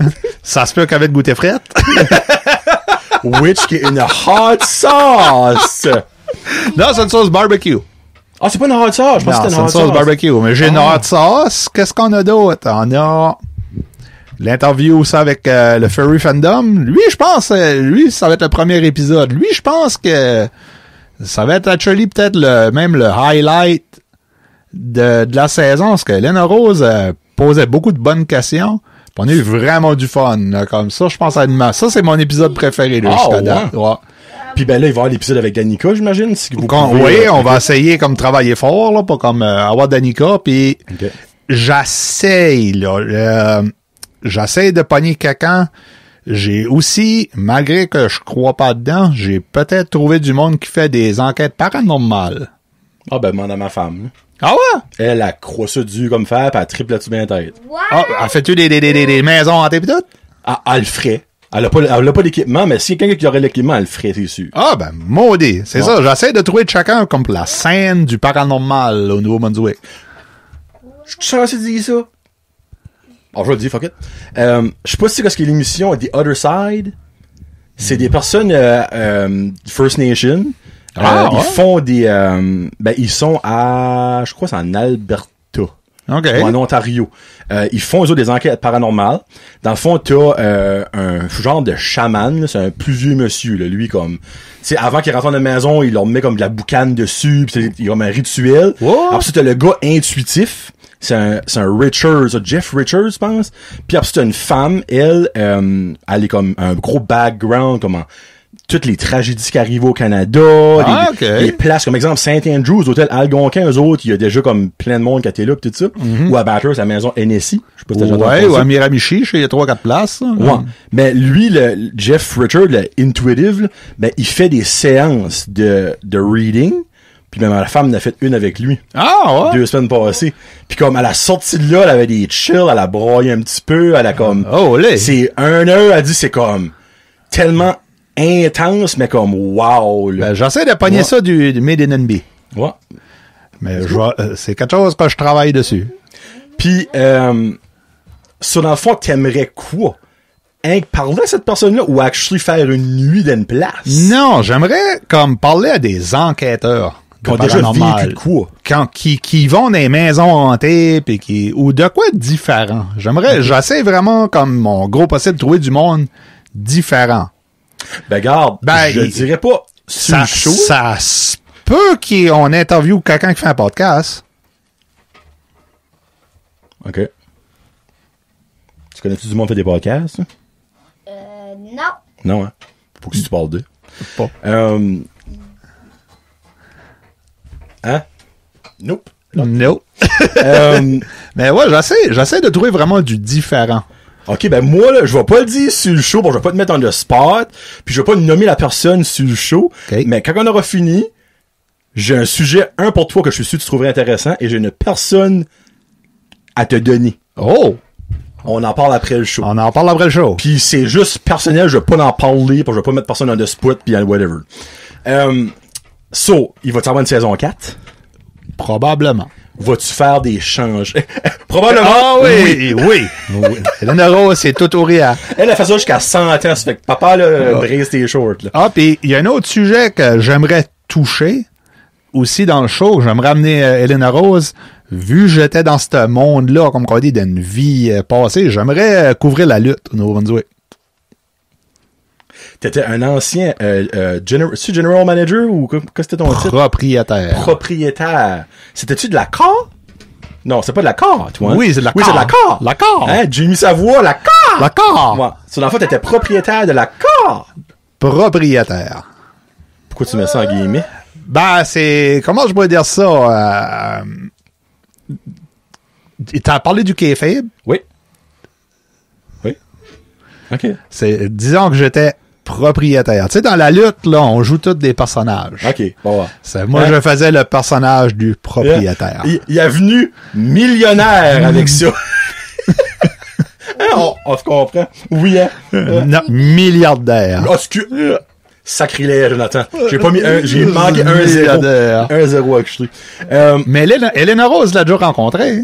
Ça se peut qu'avec goûter frette. Which qui est une hot sauce. Non, c'est une sauce barbecue. Ah, c'est pas une hot sauce. Je pense Non, que c'est c'était une sauce barbecue. Mais j'ai une hot sauce. Qu'est-ce qu'on a d'autre? On a l'interview aussi avec le Furry Fandom. Lui, je pense, ça va être le premier épisode. Lui, je pense que ça va être actually peut-être même le highlight de la saison, parce que Lena Rose posait beaucoup de bonnes questions. Puis on a eu vraiment du fun. Là, comme ça, je pense ça, c'est mon épisode préféré là, jusqu'à date. Ouais. Puis ben là, il va y avoir l'épisode avec Danica, j'imagine. Si vous Oui, on va essayer comme travailler fort, là, pas comme avoir Danica, puis OK. j'essaye de pogner quelqu'un. J'ai aussi, malgré que je crois pas dedans, j'ai peut-être trouvé du monde qui fait des enquêtes paranormales. Ah ben, demande à ma femme. Ah ouais? Elle croit ça dur comme fer, pis elle triple là-dessus bien tête. What? Ah, fais-tu des maisons hantées pis tout? Ah, elle le ferait. Elle a pas l'équipement, mais s'il y a quelqu'un qui aurait l'équipement, elle le ferait, c'est sûr. Ah ben, maudit. C'est ça, j'essaie de trouver de chacun comme la scène du paranormal là, au Nouveau-Brunswick. Je suis censé dire ça. Alors, je vais le dire, fuck it. Je sais pas si c'est ce qu'est l'émission The Other Side. C'est des personnes First Nation. Ah, ouais. Ils font des... ils sont à... Je crois que c'est en Alberta. OK. Ou en Ontario. Ils font, eux autres, des enquêtes paranormales. Dans le fond, t'as un genre de chaman. Là, c'est un plus vieux monsieur. Là, lui, comme... Tu sais, avant qu'il rentre dans la maison, il leur met comme de la boucane dessus. Puis il y a comme un rituel. What? Après ça, t'as le gars intuitif. C'est un Richards, Jeff Richards, je pense. Puis après, c'est une femme, elle est comme un gros background, comme toutes les tragédies qui arrivent au Canada, les places, comme exemple Saint Andrews, l'hôtel Algonquin, eux autres, il y a déjà comme plein de monde qui a été là, pis tout ça. Ou à Bathurst, la maison NSI. Je sais pas si t'as déjà entendu Ouais, ou ça. à Miramichi, il y a 3-4 places. Là. Ouais. Mais lui, le Jeff Richards, le Intuitive, là, ben, il fait des séances de reading. Puis même la femme en a fait une avec lui. Ah, ouais? 2 semaines passées. Puis comme à la sortie de là, elle avait des chills, elle a broyé un petit peu, elle a comme... Oh, là. C'est 1 heure, elle dit c'est comme tellement intense, mais comme wow. Là. Ben, j'essaie de pogner ça du Made in NB. Ouais. Mais c'est quelque chose que je travaille dessus. Puis, sur dans le fond, t'aimerais quoi? Parler à cette personne-là ou actually faire une nuit d'une place? Non, j'aimerais comme parler à des enquêteurs. Qui ont déjà vécu de quoi? Qui vont dans les maisons hantées pis ou de quoi de différent. J'essaie vraiment comme mon gros possible de trouver du monde différent. Ben garde, je dirais pas sur le show. Ça se peut qu'on interviewe quelqu'un qui fait un podcast. OK. Tu connais-tu du monde qui fait des podcasts? Non. Non, hein? Faut que tu parles d'eux. Pas. Hein? Nope. Nope. Mais ouais, j'essaie de trouver vraiment du différent. OK, ben moi, là, je vais pas le dire sur le show, bon, je vais pas te mettre en the spot, puis je vais pas nommer la personne sur le show, okay. Mais quand on aura fini, j'ai un sujet, pour toi, que je suis sûr que tu trouverais intéressant, et j'ai une personne à te donner. Oh! On en parle après le show. On en parle après le show. Puis c'est juste personnel, je vais pas en parler, je vais pas mettre personne en the spot, puis whatever. Il va-tu avoir une saison 4? Probablement. Vas-tu faire des changements? Probablement. Ah oui. Elena Rose, c'est tout au réel. Elle a fait ça jusqu'à 100 ans, ça fait que papa, là, brise tes shorts, là. Ah, pis il y a un autre sujet que j'aimerais toucher aussi dans le show. J'aimerais amener Elena Rose. Vu que j'étais dans ce monde-là, comme on dit, d'une vie passée, j'aimerais couvrir la lutte au Nouveau-Brunswick. T'étais un ancien general manager ou qu'est-ce que c'était ton titre? Propriétaire. C'était-tu de la CAR? Non, c'est pas de la CAR, toi. Hein? Oui, c'est de la CAR. Oui, c'est de la CAR. La CAR. Hein? Jimmy Savoie, la CAR. La CAR. Ouais. Sur la fois, t'étais propriétaire de la CAR. Propriétaire. Pourquoi tu mets ça en guillemets? Ben, c'est... Comment je pourrais dire ça? T'as parlé du kayfabe? Oui. OK. Disons que j'étais propriétaire. Tu sais, dans la lutte, là, on joue tous des personnages. OK, bon, ouais. Moi, je faisais le personnage du propriétaire. Il est venu millionnaire avec ça. On se comprend. Oui, hein? Non, milliardaire. Sacrilège, Jonathan. J'ai manqué un zéro. Un zéro, actually. Mais Elena Rose l'a déjà rencontré.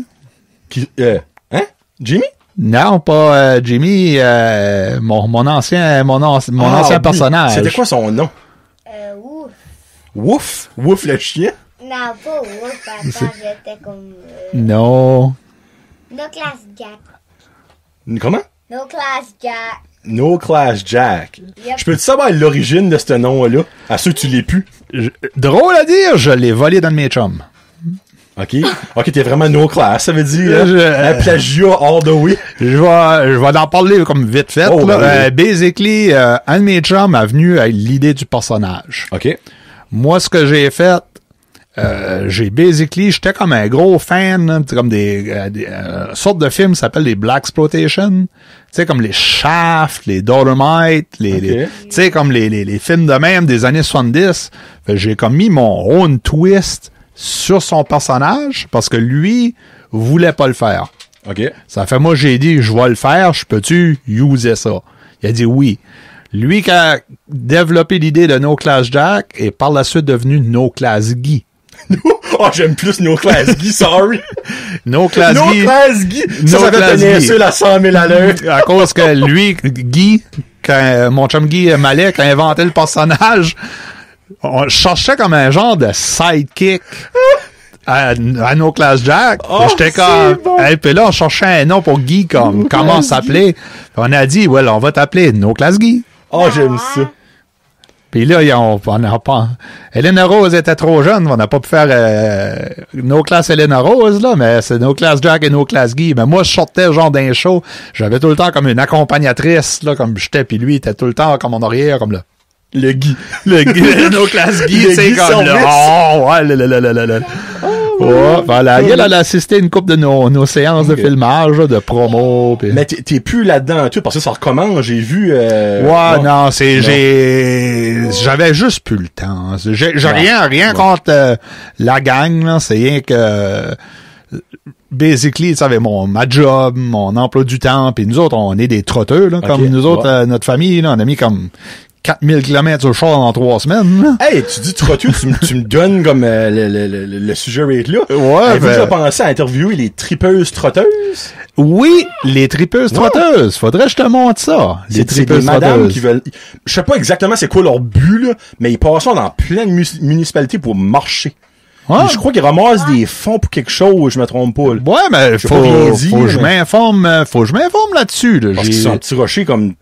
Hein? Jimmy? Non, pas Jimmy, mon ancien personnage. C'était quoi son nom? Wouf. Wouf? Wouf le chien? Non, pas Wouf, papa, j'étais comme... Non. No Class Jack. Comment? No Class Jack. No Class Jack. Yep. Je peux-tu savoir l'origine de ce nom-là? À ceux que tu l'aies pu? Drôle à dire, je l'ai volé dans mes chums. OK, t'es vraiment no class, ça veut dire un plagiat all the way. Je vais en parler comme vite fait. Oh, là. Basically, un de mes chums a venu avec l'idée du personnage. OK. Moi, ce que j'ai fait, j'étais comme un gros fan, là, comme des sortes de films qui s'appellent les Blaxploitation. Tu sais, comme les Shaft, les Dolomite, tu sais, comme les films de même des années 70. Fait, j'ai comme mis mon own twist sur son personnage parce que lui voulait pas le faire. OK. Ça fait, moi, j'ai dit, je vais le faire, je peux-tu user ça? Il a dit oui. Lui qui a développé l'idée de No Class Jack est par la suite devenu No Class Guy. J'aime plus No Class Guy, sorry. No Class Guy. No Class Guy. Ça va tenir seul à 100 000 à l'heure. À cause que lui, Guy, mon chum Guy Malek a inventé le personnage, on cherchait comme un genre de sidekick à No Class Jack. J'étais comme... Bon. Puis là, on cherchait un nom pour Guy, comme comment s'appeler. On a dit, on va t'appeler No Class Guy. J'aime ça. Puis là, Elena Rose était trop jeune, on n'a pas pu faire No Class Elena Rose, là, mais c'est No Class Jack et No Class Guy. Mais moi, je sortais genre d'un show, j'avais tout le temps comme une accompagnatrice, là, comme j'étais, puis lui, il était tout le temps comme en arrière, comme là. Le Guy. No Class Guy, c'est comme là. Voilà. Il a assisté une couple de nos séances de filmage, là, de promo. Pis... Mais t'es plus là-dedans, tu parce que ça recommence, j'ai vu... non, j'avais juste plus le temps. J'ai rien contre la gang, là. C'est rien que... Basically, tu savais, ma job, mon emploi du temps, puis nous autres, on est des trotteux, là, comme nous autres, notre famille, là, on a mis comme 4000 km sur le char en 3 semaines. Là. Hey, tu dis trotteuse, tu me donnes comme le sujet rate là. Ouais, avez-vous déjà pensé à interviewer les tripeuses trotteuses? Oui, les tripeuses trotteuses. Faudrait que je te montre ça. Les C'est des madames qui veulent... Je sais pas exactement c'est quoi leur but, là, mais ils passent ça dans plein de municipalités pour marcher. Ouais. Je crois qu'ils ramassent des fonds pour quelque chose, je me trompe pas. Là. Ouais, mais faut que je m'informe là-dessus. Là. Parce qu'ils sont petits rochers comme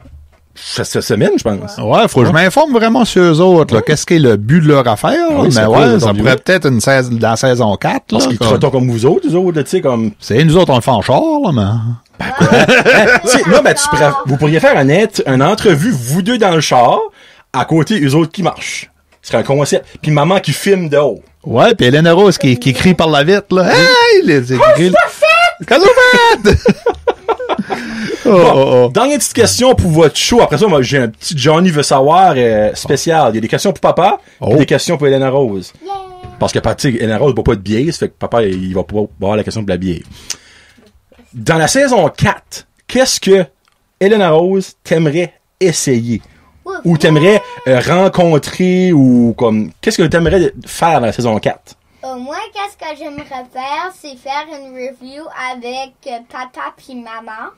cette semaine, je pense. Ouais, faut que je m'informe vraiment sur eux autres. Là. Qu'est-ce qui est le but de leur affaire? Oui, mais ouais, ça pourrait peut-être dans la saison 4. Parce qu'ils trottent comme vous autres, tu sais, comme... C'est nous autres, on le fait en char, là, mais... Vous pourriez faire une entrevue, vous deux dans le char, à côté, eux autres qui marchent. Ce serait un concept. Puis maman qui filme de haut. Ouais, pis Hélène Rose qui crie par la vitre, là. Hey! Qu'est-ce que vous faites? Dernière petite question pour votre show. Après ça, moi, j'ai un petit Johnny veut savoir spécial. Il y a des questions pour papa, et des questions pour Hélène Rose. Yeah. Parce que, tu sais, Hélène Rose ne boit pas de bière, ça fait que papa, il va pas avoir la question pour la bière. Dans la saison 4, qu'est-ce que Hélène Rose t'aimerait essayer? Ou t'aimerais rencontrer ou comme... Qu'est-ce que t'aimerais faire dans la saison 4? Moi, qu'est-ce que j'aimerais faire, c'est faire une review avec papa puis maman.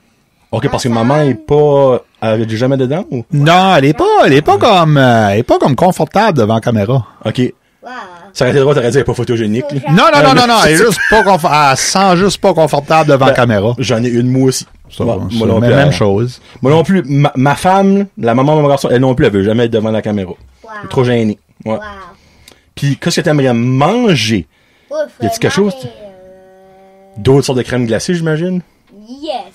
OK, parce que maman est pas... Elle est jamais dedans? Ou? Non, elle est pas comme confortable devant la caméra. OK. Wow. Ça aurait été drôle, t'aurais dit, elle est pas photogénique. Non, elle est juste pas elle sent juste pas confortable devant la caméra. J'en ai une, moi aussi. Ça, moi non plus, même chose. Moi non plus, ma femme, la maman de mon garçon, elle non plus, elle veut jamais être devant la caméra. Wow. Elle est trop gênée. Ouais. Wow. Puis, qu'est-ce que t'aimerais manger? Y a-t-il quelque chose? D'autres sortes de crème glacée, j'imagine? Yes.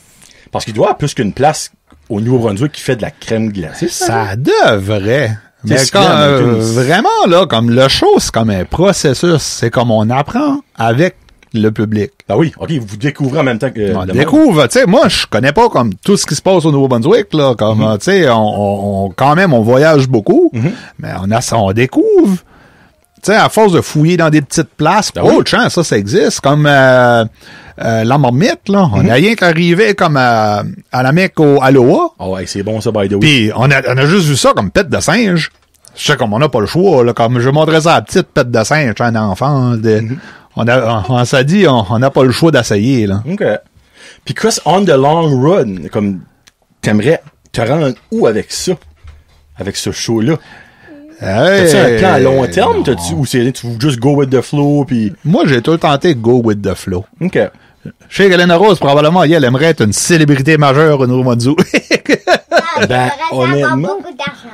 Parce qu'il doit y avoir plus qu'une place au Nouveau-Brunswick qui fait de la crème glacée. Ça devrait. Mais vraiment, là, comme le show, c'est comme un processus. C'est comme on apprend avec le public. Ah oui, OK, vous découvrez en même temps que... On découvre, tu sais, moi, je connais pas comme tout ce qui se passe au Nouveau-Brunswick, là, comme, tu sais, quand même, on voyage beaucoup, mais on découvre. Tu sais, à force de fouiller dans des petites places, chance, ça existe, comme la marmite, là. On a rien qu'arrivé comme à la Mecque au Aloha. Ah ouais, c'est bon ça, by the way. Puis on a juste vu ça comme pète de singe. Je sais comme on n'a pas le choix, là, comme je montrais ça à la petite pète de singe, un enfant. On s'est dit, on n'a pas le choix d'essayer, là. OK. Puis Chris, on the long run, comme, t'aimerais te rendre où avec ça? Avec ce show-là? T'as-tu un plan à long terme? Ou tu veux juste go with the flow? Puis... Moi, j'ai tout tenté go with the flow. OK. Chez Hélène Rose, probablement, elle aimerait être une célébrité majeure au Nouveau-Brunswick. Ben, honnêtement. Beaucoup d'argent.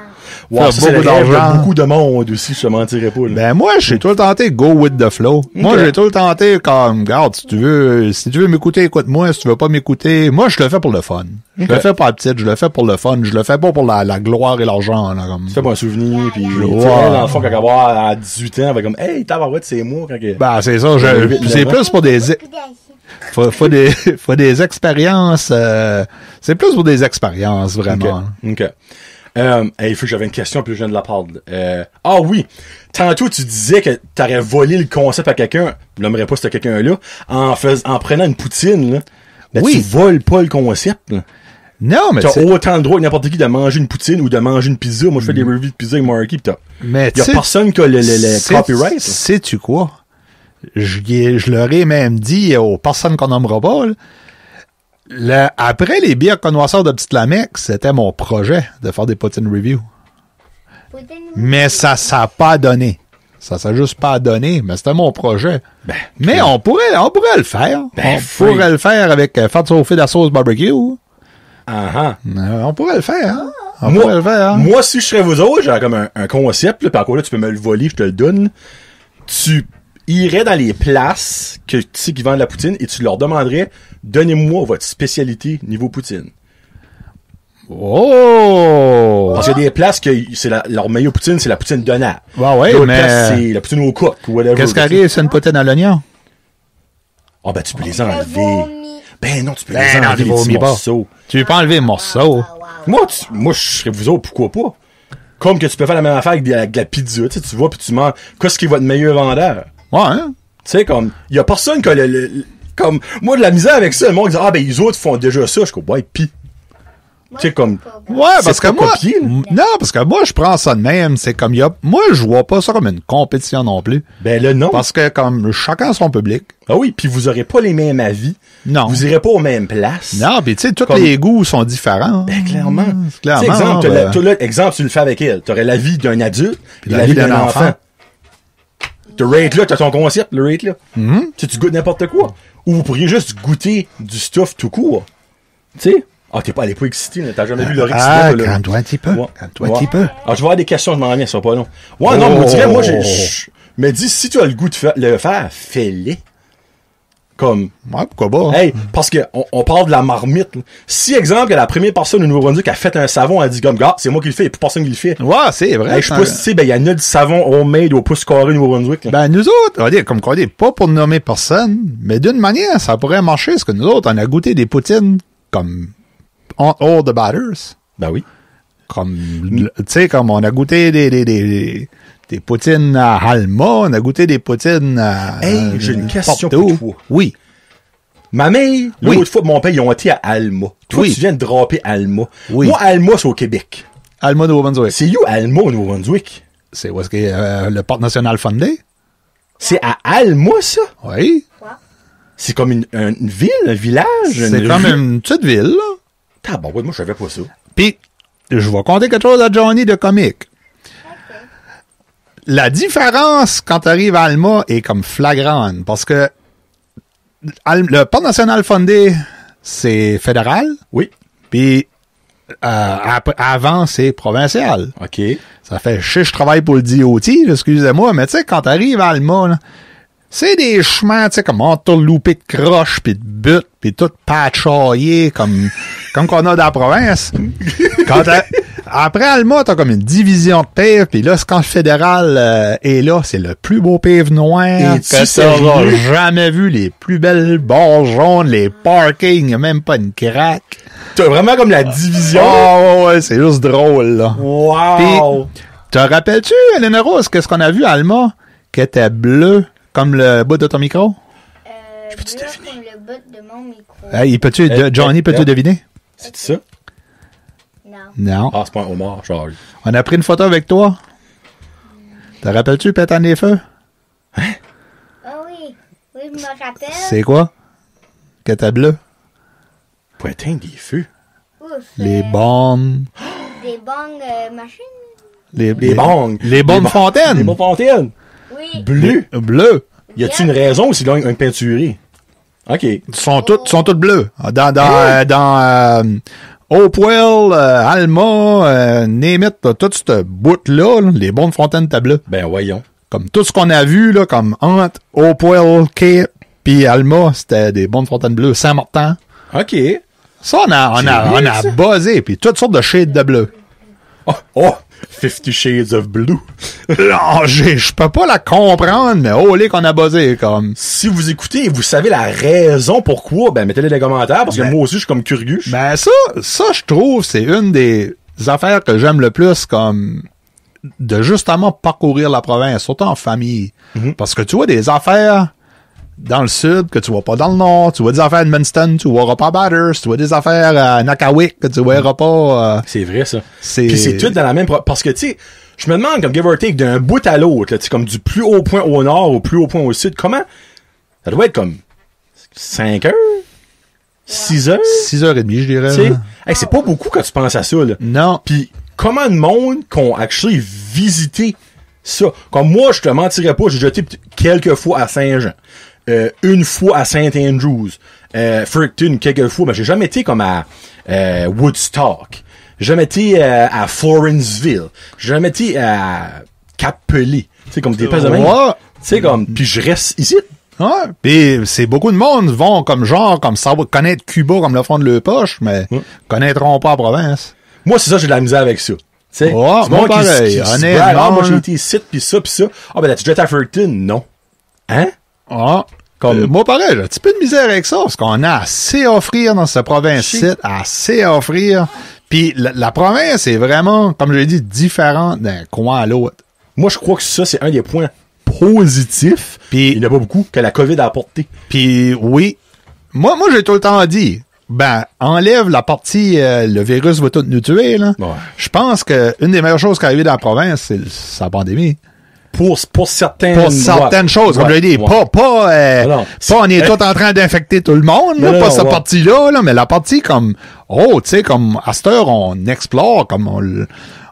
Wow, ça, beaucoup d'argent. Beaucoup de monde aussi, je te mentirais pas. Là. Ben, moi, j'ai tout le tenté go with the flow. Okay. Moi, j'ai tout le tenté comme, regarde, si tu veux m'écouter, écoute-moi. Si tu veux pas m'écouter, moi, je le fais pour le fun. Je le fais pas à petite, je le fais pour le fun. Je le fais pas pour la gloire et l'argent, là, comme. Tu fais pour un souvenir, pis, dans le fond, quand elle va avoir à 18 ans, elle va comme, hey, tabarouette, c'est moi, quand Ben, c'est ça, c'est plus pour des, faut des expériences, c'est plus pour des expériences, vraiment. OK. Il faut que j'avais une question, puis je viens de la parler. Ah oui, tantôt tu disais que t'aurais volé le concept à quelqu'un, je n'aimerais pas c'était quelqu'un-là, en prenant une poutine, là. Ben, oui. Tu voles pas le concept, là. Non, mais t'as autant le droit que n'importe qui de manger une poutine ou de manger une pizza. Moi, je fais des reviews de pizza avec Marky, pis mais y a personne qui a le copyright. Sais-tu quoi? Je leur ai même dit aux personnes qu'on nommera pas, là, après les bières connoisseurs de Petite Lamecque, c'était mon projet de faire des poutine review. Mais ça n'a pas donné. Ça s'est juste pas donné, mais c'était mon projet. Ben, mais on pourrait le faire. Ben, on pourrait le faire avec faire chauffer de la sauce barbecue. On pourrait le faire. Hein? Pourrait le faire. Hein? Moi, si je serais vous autres, j'aurais comme un concept, puis encore là, tu peux me le voler, je te le donne. Tu irais dans les places que tu sais qui vendent la poutine et tu leur demanderais, donnez-moi votre spécialité niveau poutine. Oh! Parce qu'il y a des places que c'est leur meilleure poutine, c'est la poutine donnable. Ouais, mais place, c'est la poutine au coq ou whatever. Qu'est-ce qui arrive, c'est une poutine à l'oignon? Ah, ben, tu peux les enlever. Ben non, tu peux les enlever, les petits morceaux. Tu veux pas enlever les morceaux? Moi, je serais vous autres, pourquoi pas? Comme que tu peux faire la même affaire avec de la pizza, tu sais, tu vois, puis tu manges, qu'est-ce qui est votre meilleur vendeur? Ouais, hein? Tu sais, comme, y a personne qui a comme, moi, de la misère avec ça, le monde dit, ah, ben, les autres font déjà ça, je dis, ouais, pis. Tu sais, comme... Ouais, parce que moi... copié, non, parce que moi, je prends ça de même. C'est comme, moi, je vois pas ça comme une compétition non plus. Ben là, non. Parce que comme chacun son public. Ah oui, puis vous aurez pas les mêmes avis. Non. Vous irez pas aux mêmes places. Non, puis tu sais, tous Comme... les goûts sont différents. Ben, clairement. Clairement. Exemple, tu le fais avec elle. T'aurais l'avis d'un adulte Puis et l'avis d'un enfant. Tu rate là, t'as ton concept, le rate là. Tu goûtes n'importe quoi. Ou vous pourriez juste goûter du stuff tout court. Tu sais? Ah, t'es pas excité, là. T'as jamais vu le Ah, calme-toi un petit peu. Calme-toi un petit peu. Ah, je vais avoir des questions, je m'en reviens, ça va pas long. Ouais, non, mais on dirait, moi, me dis, si tu as le goût de le faire, fais-le. Comme. Ouais, pourquoi pas? Hey, parce que on parle de la marmite, là. Si, exemple, que la première personne au Nouveau-Brunswick a fait un savon, elle dit comme, gars, c'est moi qui le fais, il y a plus personne qui le fait. Ouais, c'est vrai. Hey, je sais pas si tu sais, ben, il y en a du savon homemade au pouce carré au Nouveau-Brunswick, là. Ben, nous autres, on va dire, comme quoi, pas pour nommer personne, mais d'une manière, ça pourrait marcher, parce que nous autres, on a goûté des poutines, comme, all the batters. Ben oui. Comme, tu sais, comme on a goûté des poutines à Alma, on a goûté des poutines à... Hey, j'ai une question pour toi. Oui. Ma mère, l'autre fois, mon père, ils ont été à Alma. Toi, tu viens de dropper Alma. Oui. Moi, Alma, c'est au Québec. Alma, Nouveau-Brunswick. C'est où Alma, au Nouveau-Brunswick? C'est où est-ce qu'il y a le Parc national Funday? C'est à Alma, ça? Oui. C'est comme une ville, un village? C'est comme une petite ville, là. Ah, bon, ouais, moi, je savais pas ça. Puis, je vais conter quelque chose à Johnny de comique. La différence quand tu arrives à Alma est comme flagrante parce que le Parc national Funday, c'est fédéral. Oui. Puis avant, c'est provincial. OK. Ça fait je travaille pour le DOT, excusez-moi, mais tu sais, quand tu arrives à Alma, là, c'est des chemins, tu sais, comme entourloupés de croches, puis de buttes, puis tout patchaillé, comme qu'on a dans la province. Après Alma, t'as comme une division de pave, puis là, quand le fédéral est là, c'est le plus beau pave noir que t'auras jamais vu. Les plus belles barres jaunes, les parkings, y a même pas une craque. T'as vraiment comme la division. Oh, ouais, c'est juste drôle, là. Wow! Puis, te rappelles-tu, Hélène Rose, qu'est-ce qu'on a vu à Alma, qui était bleu, comme le bout de ton micro? Peux-tu deviner? Comme le bout de mon micro. Hey, Johnny, peux-tu deviner? C'est ça? Non. Ah, c'est pas un homard, Charles. On a pris une photo avec toi. Te rappelles-tu, pétant des feux? Ah oui. Oui, je me rappelle. C'est quoi? Que t'as bleu? Pour éteindre des feux. Les bombes. Des bongs machines? Les bongs. Les bombes fontaines. Les bombes fontaines. Oui. Bleu. Y a-tu une raison ou c'est là un peinturé? OK. Ils sont toutes bleus. Dans Hopewell, Alma, Name it, tout ce bout-là, les bombes fontaines étaient bleues. Ben, voyons. Comme tout ce qu'on a vu, là, comme entre Hopewell, Cape, puis Alma, c'était des bombes fontaines bleues. Saint-Martin. OK. Ça, on a buzzé, puis toutes sortes de shades de bleu. Oh! 50 Shades of Blue. Non, je peux pas la comprendre, mais oh, les qu'on a buzzé, comme. Si vous écoutez et vous savez la raison pourquoi, ben, mettez-les dans les commentaires, parce que moi aussi, je suis comme curieux. Ben, ça, je trouve, c'est une des affaires que j'aime le plus, comme, de justement parcourir la province, surtout en famille. Mm-hmm. Parce que tu vois des affaires dans le sud que tu vois pas dans le nord, tu vois des affaires à Edmundston, tu verras pas à Bathurst, tu vois des affaires à Nakawik que tu verras pas. C'est vrai, ça. Puis c'est tout dans la même... Parce que, tu sais, je me demande, comme give or take, d'un bout à l'autre, tu sais, comme du plus haut point au nord au plus haut point au sud, comment... Ça doit être comme 5 heures? 6 heures? 6h30, je dirais. Tu sais, hey, c'est pas beaucoup quand tu penses à ça, là. Non. Puis comment de monde qu'on actually visité ça? Comme moi, je te mentirais pas, j'ai jeté quelques fois à Saint-Jean. Une fois à St. Andrews, Fredericton quelques fois, mais j'ai jamais été comme à Woodstock, j'ai jamais été à Florenceville, j'ai jamais été à Cap-Pelé, tu sais, comme des places de même, tu sais, comme, puis je reste ici. Ouais, pis c'est beaucoup de monde vont comme ça va connaître Cuba comme le fond de leur poche, mais connaîtront pas la province. Moi, c'est ça, j'ai de la misère avec ça. Tu sais, moi pareil, honnêtement. Moi, j'ai été ici, pis ça. Ah, ben, là-tu jeté à Fredericton? Non. Hein? Ah, moi pareil, j'ai un petit peu de misère avec ça, parce qu'on a assez à offrir dans cette province-ci, assez à offrir. Puis la province est vraiment, comme je l'ai dit, différente d'un coin à l'autre. Moi, je crois que ça, c'est un des points positifs. Puis il n'y en a pas beaucoup que la COVID a apporté. Puis oui, moi j'ai tout le temps dit, enlève la partie, le virus va tout nous tuer, là. Ouais. Je pense que une des meilleures choses qui est arrivée dans la province, c'est la pandémie. Pour certaines choses, comme je l'ai dit. Ouais. Pas on est tous en train d'infecter tout le monde, là, pas cette partie-là, là, mais la partie comme, tu sais, comme, à cette heure, on explore, comme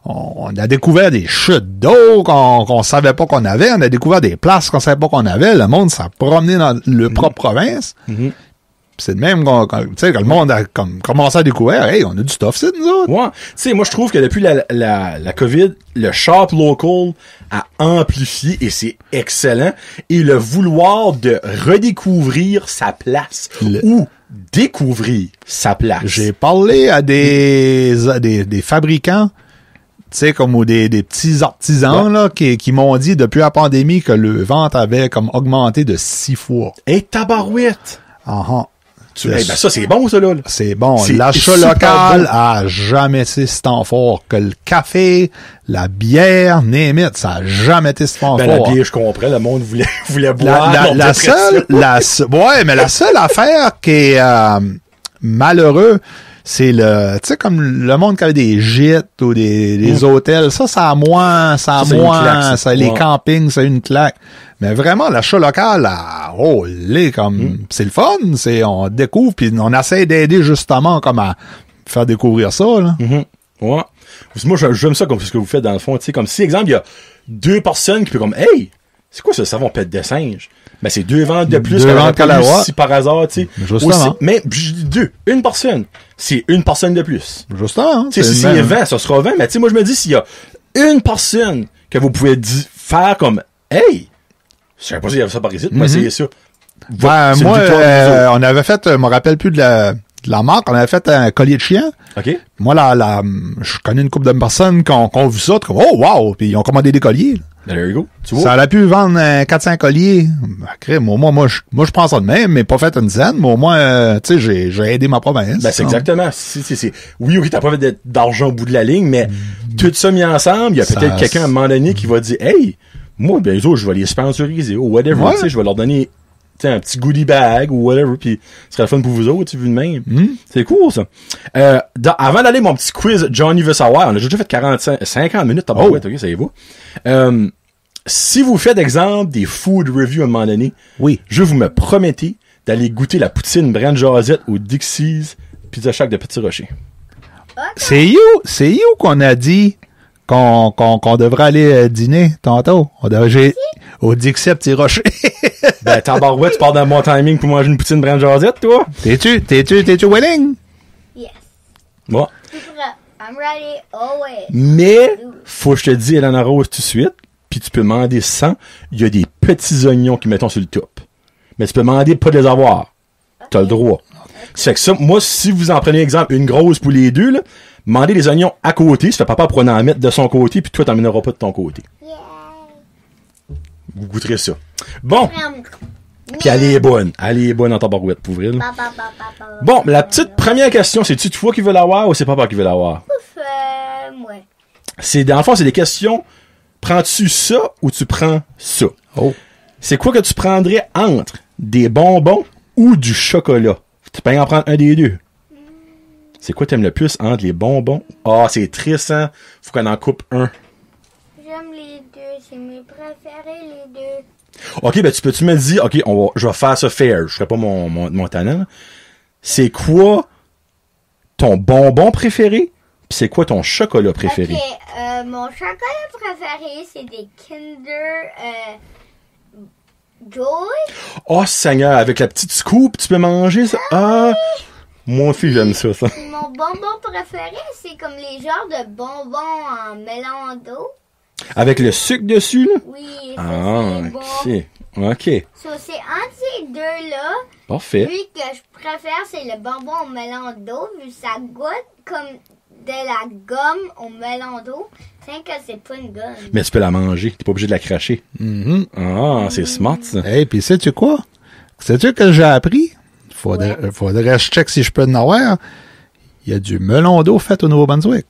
on a découvert des chutes d'eau qu'on savait pas qu'on avait, on a découvert des places qu'on savait pas qu'on avait, le monde s'est promené dans le propre province. C'est de même que le monde a commencé à découvrir, hey, on a du stuff, c'est nous autres. Ouais. Tu sais, moi, je trouve que depuis la COVID, le shop local a amplifié et c'est excellent. Et le vouloir de redécouvrir sa place ou découvrir sa place. J'ai parlé à des fabricants, tu sais, comme ou des petits artisans, là, qui m'ont dit depuis la pandémie que le vente avait comme augmenté de 6 fois. Hey, tabarouette! Ça, c'est bon, ça, là. C'est bon. L'achat local a jamais été si tant fort que le café, la bière, name it, ça a jamais été si tant fort. La bière, je comprends, le monde voulait boire. La seule affaire qui est malheureux, c'est tu sais, comme le monde qui avait des gîtes ou des hôtels, ça a moins, les campings, c'est une claque. Mais vraiment, l'achat local, c'est le fun, on découvre, puis on essaie d'aider justement comme à faire découvrir ça, là. Ouais. Moi, j'aime ça comme ce que vous faites dans le fond, tu sais, comme si, exemple, il y a 2 personnes qui peuvent comme, hey, c'est quoi ce savon pète de singe? Ben, c'est 2 ventes de plus si par hasard, tu sais. Justement. Mais, je dis 2. Une personne. C'est une personne de plus. Justement. Tu sais, si c'est 20, ça sera 20. Mais, tu sais, moi, je me dis, s'il y a une personne que vous pouvez faire comme, hey, je savais pas s'il y avait ça par ici, moi, essayez ça. Moi, on avait fait, je me rappelle plus de la marque, on avait fait un collier de chien. OK. Moi, je connais une couple de personnes qui ont vu ça, comme, oh, wow! Puis ils ont commandé des colliers. There you go. Tu vois? Ça aurait pu vendre 400 colliers. Moi, je prends ça de même, mais pas fait une scène, mais au moins, tu sais, j'ai aidé ma province. Ben, c'est exactement. Oui, t'as pas fait d'argent au bout de la ligne, mais tout ça mis ensemble, il y a peut-être quelqu'un à un moment donné qui va dire, hey, moi, ben, eux autres, je vais les sponsoriser ou whatever, tu sais, je vais leur donner, tu sais, un petit goodie bag ou whatever, puis ce serait le fun pour vous autres, tu vu de même. C'est cool, ça. Avant d'aller mon petit quiz Johnny veut savoir, on a déjà fait 50 minutes, ok, ça y va. Si vous faites, exemple, des food reviews à un moment donné, je vous me promettez d'aller goûter la poutine Brand Josette au Dixie's Pizza Shack de Petit Rocher. C'est où qu'on a dit qu'on devrait aller dîner tantôt? Au Dixie à Petit Rocher. Ben, tabarouette, tu pars dans mon timing pour manger une poutine Brand Josette, toi? T'es-tu willing? Yes. Bon. I'm ready always. Mais, faut que je te dise, Elena Rose, tout de suite, puis tu peux demander sans, il y a des petits oignons qui mettons sur le top. Mais tu peux demander de pas les avoir. T'as le droit. Ça fait que ça, moi, si vous en prenez exemple, une grosse pour les deux, là, demandez les oignons à côté, ça fait papa pour en mettre de son côté, puis toi, t'en mèneras pas de ton côté. Yeah. Vous goûterez ça. Bon. Puis elle est bonne en tabarouette, pour vrai. Bon, la petite première question, c'est-tu toi qui veux l'avoir ou c'est papa qui veut l'avoir? Ouais. C'est, dans le fond, c'est des questions. Prends-tu ça ou tu prends ça? Oh. C'est quoi que tu prendrais entre des bonbons ou du chocolat? Tu peux en prendre un des deux. C'est quoi t'aimes le plus entre les bonbons? Ah, c'est triste, hein? Faut qu'on en coupe un. J'aime les deux, c'est mes préférés, les deux. OK, ben tu me dire, OK, je vais faire ça fair. Je ferai pas mon talent. C'est quoi ton bonbon préféré? Puis c'est quoi ton chocolat préféré? OK, mon chocolat préféré, c'est des Kinder Joy. Oh, Seigneur, avec la petite scoop, tu peux manger ça? Ah! Moi aussi, j'aime ça. Mon bonbon préféré, c'est comme les genres de bonbons en mélange d'eau. Avec le sucre dessus, là? Oui, c'est bon. OK. So, c'est entre ces deux-là. Parfait. Lui que je préfère, c'est le bonbon au mélange d'eau, vu que ça goûte comme de la gomme au mélange d'eau. C'est que c'est pas une gomme. Mais tu peux la manger, t'es pas obligé de la cracher. Ah, c'est smart, ça. Hey, pis sais-tu quoi? Sais-tu que j'ai appris? Faudrait que je check si je peux en avoir. Il y a du melon d'eau fait au Nouveau-Brunswick.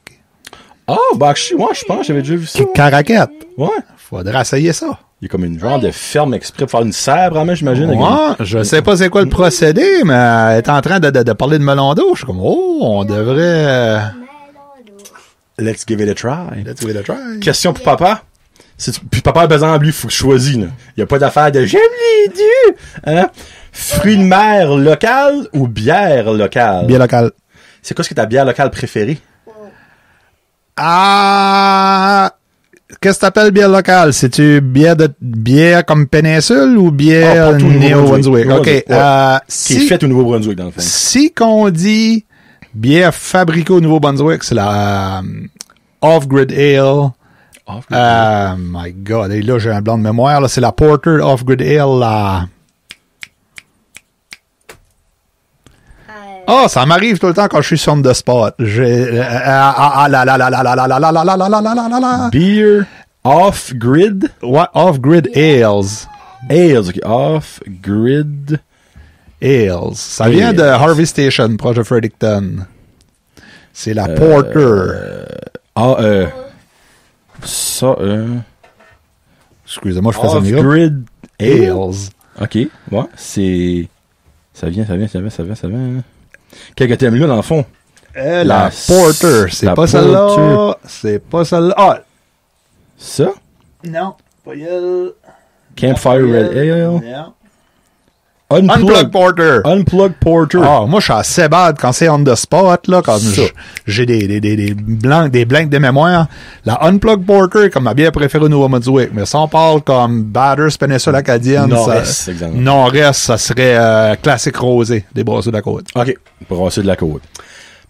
Ah, bah, je pense que j'avais déjà vu ça. Caraquette. Ouais. Faudrait essayer ça. Il y a comme une genre de ferme exprès pour faire une serre, vraiment, j'imagine. Ouais, je sais pas c'est quoi le procédé, mais elle est en train de parler de melon d'eau. Je suis comme, on devrait... Let's give it a try. Let's give it a try. Question pour papa. Puis papa, par exemple, lui, il faut que je choisisse. Il n'y a pas d'affaire de « j'aime les deux ». Hein? Fruits de mer local ou bière locale? Bière locale. C'est quoi ce que ta bière locale préférée? Ah... Qu'est-ce que t'appelles bière locale? C'est-tu bière comme péninsule ou bière Néo-Brunswick? OK. Qui est faite au Nouveau-Brunswick, dans le fond. Si qu'on dit bière fabriquée au Nouveau-Brunswick, c'est la Off-Grid Ale. My God. Et là, j'ai un blanc de mémoire. Là, c'est la Porter Off-Grid Ale. Ah, ça m'arrive tout le temps quand je suis sur the spot. Beer off-grid? Ouais, off-grid ales. Ales, ok. Off-grid ales. Ça vient de Harvey Station, proche de Fredericton. C'est la Porter. Excusez-moi, je fais ça mieux. Off-grid ales. Ok, ouais, c'est... Ça vient. Quelques thèmes là, dans le fond. La Porter. C'est pas celle-là. C'est pas celle-là. Ah! Ça? Non. Pas elle. Campfire Red Ale. Non. Unplugged Porter. Unplugged Porter. Ah, moi, je suis assez bad quand c'est on the spot, là, quand j'ai des blancs de mémoire. La Unplugged Porter est comme ma bière préférée au Nouveau-Brunswick. Mais si on parle comme Bathurst, péninsule acadienne, Nord-Est, ça serait classique rosé des Brasseurs de la Côte. OK, Brasseurs de la Côte.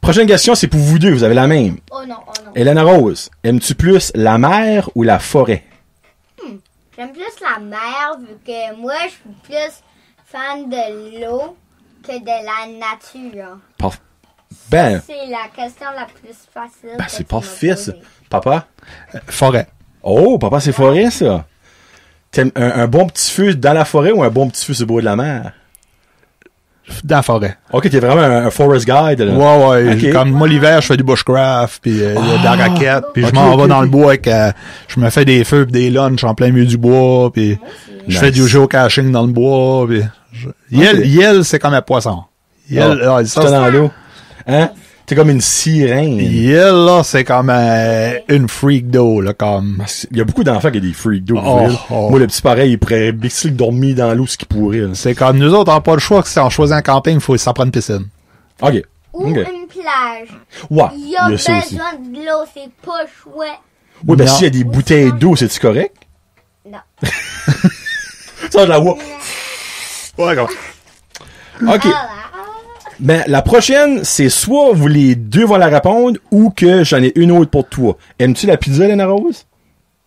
Prochaine question, c'est pour vous deux. Vous avez la même. Oh non. Hélène Rose, aimes-tu plus la mer ou la forêt? J'aime plus la mer, vu que moi, je suis plus fan de l'eau que de la nature. C'est la question la plus facile. C'est parfait, ça. Papa? Forêt. Oh, papa, c'est forêt, ça. T'aimes un bon petit feu dans la forêt ou un bon petit feu sur le bord de la mer? Dans la forêt. OK, t'es vraiment un forest guide. Là. Ouais. Okay. Comme moi, l'hiver, je fais du bushcraft, puis de la raquette, puis je m'en vais dans le bois avec... je me fais des feux pis des lunchs en plein milieu du bois, puis je fais du géocaching dans le bois, puis... Yel, c'est comme un poisson. Yel, ça, dans l'eau. Hein? T'es comme une sirène. Yel, là, c'est comme une freak d'eau, là, comme... Il y a beaucoup d'enfants qui ont des freaks d'eau. Moi, le petit pareil, il pourrait bicycler dormir dans l'eau, ce qu'il pourrait. Là. C'est comme nous autres, on n'a pas le choix que si on choisit un camping, il faut s'en prendre une piscine. OK. Ou une plage. Ouais. Il y a besoin de l'eau, c'est pas chouette. Oui, ben s'il y a des bouteilles d'eau, c'est-tu correct? Non. Ça, je la vois. Ouais, d'accord. OK. Ben, la prochaine, c'est soit vous les deux vont la répondre ou que j'en ai une autre pour toi. Aimes-tu la pizza, Hélène Rose?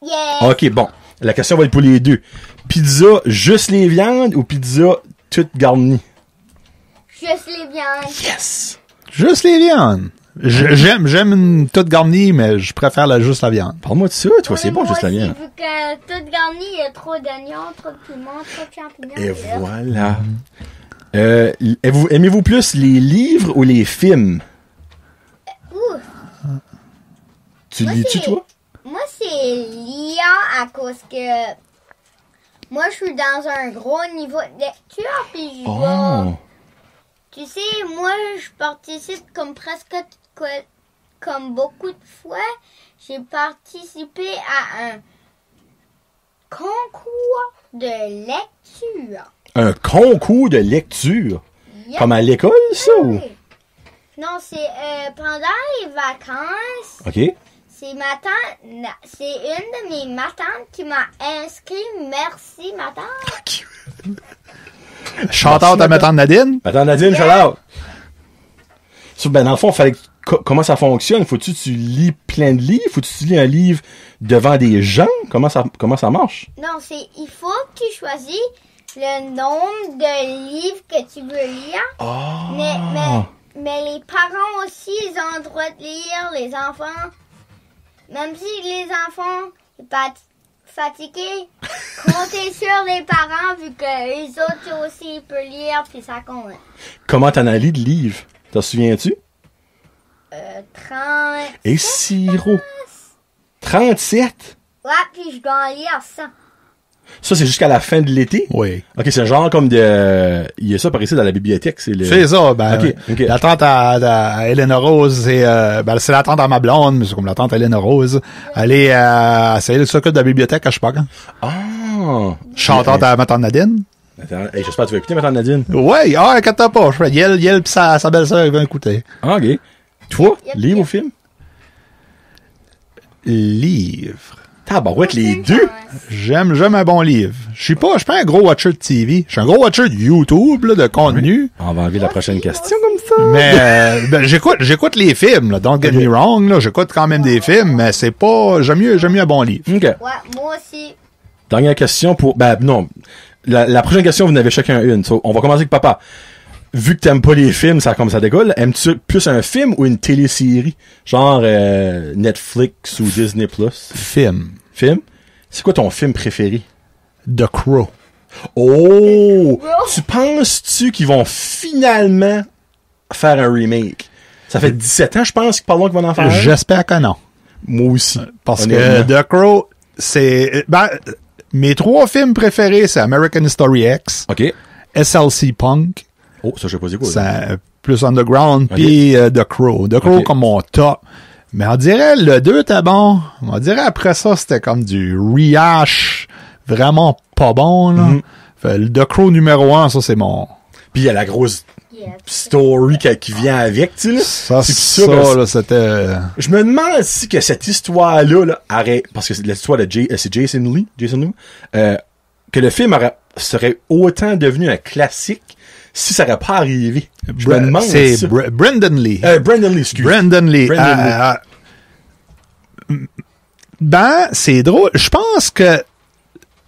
Yeah. OK, bon. La question va être pour les deux. Pizza, juste les viandes ou pizza toute garnie? Juste les viandes. Yes! Juste les viandes. J'aime une toute garnie, mais je préfère juste la viande. Parle-moi de ça, toi, c'est bon, juste la viande. Vu que toute garnie, il y a trop d'oignons, trop de piment, trop de champignons. Et voilà. Aimez-vous plus les livres ou les films? Tu lis-tu, toi? Moi, c'est lire à cause que moi, je suis dans un gros niveau de lecture, puis je vais... Tu sais, moi, je participe comme beaucoup de fois, j'ai participé à un concours de lecture. Un concours de lecture? Yep. Comme à l'école, ça? Oui. Non, c'est pendant les vacances. OK. C'est une de mes matantes qui m'a inscrit. Merci, ma tante. Shout-out à ma tante Nadine. Ma tante Nadine, shout-out. Ben, dans le fond, comment ça fonctionne? Faut-tu que tu lis plein de livres? Faut-tu que tu lis un livre devant des gens? Comment ça marche? Non, il faut que tu choisisses le nombre de livres que tu veux lire. Oh. Mais les parents aussi, ils ont le droit de lire, les enfants. Même si les enfants sont pas fatigués, comptez sur les parents vu que les autres aussi peuvent lire puis ça compte. Comment t'en as lu de livres? T'en souviens-tu? 30. Et sirop. 37? Ouais, puis je dois en lire 100. Ça, c'est jusqu'à la fin de l'été? Oui. OK, c'est un genre comme de... Il y a ça par ici dans la bibliothèque. C'est ça, ben... OK. La tante à Eleanor Rose, c'est la tante à ma blonde, mais c'est comme la tante à Eleanor Rose. Elle elle s'occupe de la bibliothèque, je sais pas quand. Ah! Chantante à ma tante Nadine. Attends, j'espère que tu vas écouter ma tante Nadine. Oui, inquiète pas. Yel pis sa belle-sœur, ils vont écouter. Ah, OK. Toi, Yep, livre yep. ou film? Livre. Tabarouette, les deux? J'aime un bon livre. Je suis pas un gros watcher de TV. Je suis un gros watcher de YouTube, là, de contenu. On va enlever la prochaine question comme ça. Mais, j'écoute les films, là. Don't get me wrong, là. J'écoute quand même des films, mais c'est pas, j'aime mieux un bon livre. OK. Ouais, moi aussi. Dernière question pour... Ben, non. La prochaine question, vous en avez chacun une. So, on va commencer avec papa. Vu que t'aimes pas les films, ça décolle, aimes-tu plus un film ou une télésérie? Genre Netflix ou Disney+. Film. Film? C'est quoi ton film préféré? The Crow. Oh! Tu penses-tu qu'ils vont finalement faire un remake? Ça fait 17 ans, je pense, qu'ils parlent qu'ils vont en faire un. J'espère que non. Moi aussi. Parce que Honnêtement. The Crow, c'est... mes 3 films préférés, c'est American History X, OK. SLC Punk, Oh, ça, je sais pas c'est quoi. c'est plus underground, Ok. puis The Crow. The Crow Ok. comme mon top. Mais on dirait, le 2 était bon. On dirait après ça, c'était comme du rehash vraiment pas bon, là. Fait, le The Crow numéro 1, ça, c'est mon... Puis il y a la grosse Yep. story qui vient avec, tu sais, là. Ça, C'est ça, parce- là, c'était... Je me demande si que cette histoire-là, là, arrête, parce que c'est l'histoire de c'est Jason Lee, que le film serait autant devenu un classique si ça n'aurait pas arrivé. Je me demande c'est ça. Brendan Lee. Brandon Lee, excuse. Brendan Lee. Brendan Ben, c'est drôle. Je pense que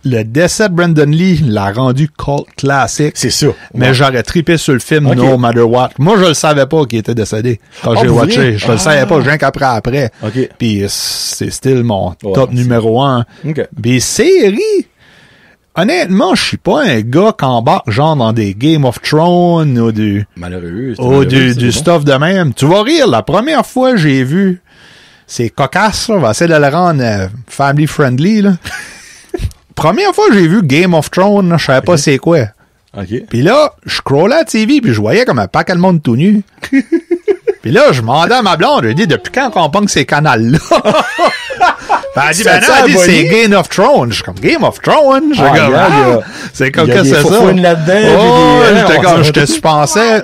le décès de Brendan Lee l'a rendu cult classique. C'est ça. Mais Ouais. j'aurais trippé sur le film Ok. No Matter What. Moi, je le savais pas qu'il était décédé quand Ah, j'ai pour watché. vrai? Je le savais pas, rien qu'après. OK. Puis c'est still mon Ouais, top c'est- numéro 1. OK. Puis série, honnêtement, je suis pas un gars qui embarque genre dans des Game of Thrones ou du Malheureux. c'est ou malheureux, du c'est bon. stuff de même. Tu vas rire, la première fois que j'ai vu, c'est cocasse, là, on va essayer de le rendre family friendly, là. Première fois que j'ai vu Game of Thrones, là, je savais pas c'est quoi. OK. Puis là, je scrollais à la TV, puis je voyais comme un paquet de monde tout nu. Puis là, je demandais à ma blonde, j'ai dit, depuis quand qu'on pogne ces canals-là? Ben, elle dit, ben non, elle dit, c'est Game of Thrones. Je suis comme, Game of Thrones? Je Ah, comme, regarde, il y a- c'est comme il y a que des c'est ça. faufouines là-dedans, Oh, puis des- j'étais on comme, s'en je te fout. pensais.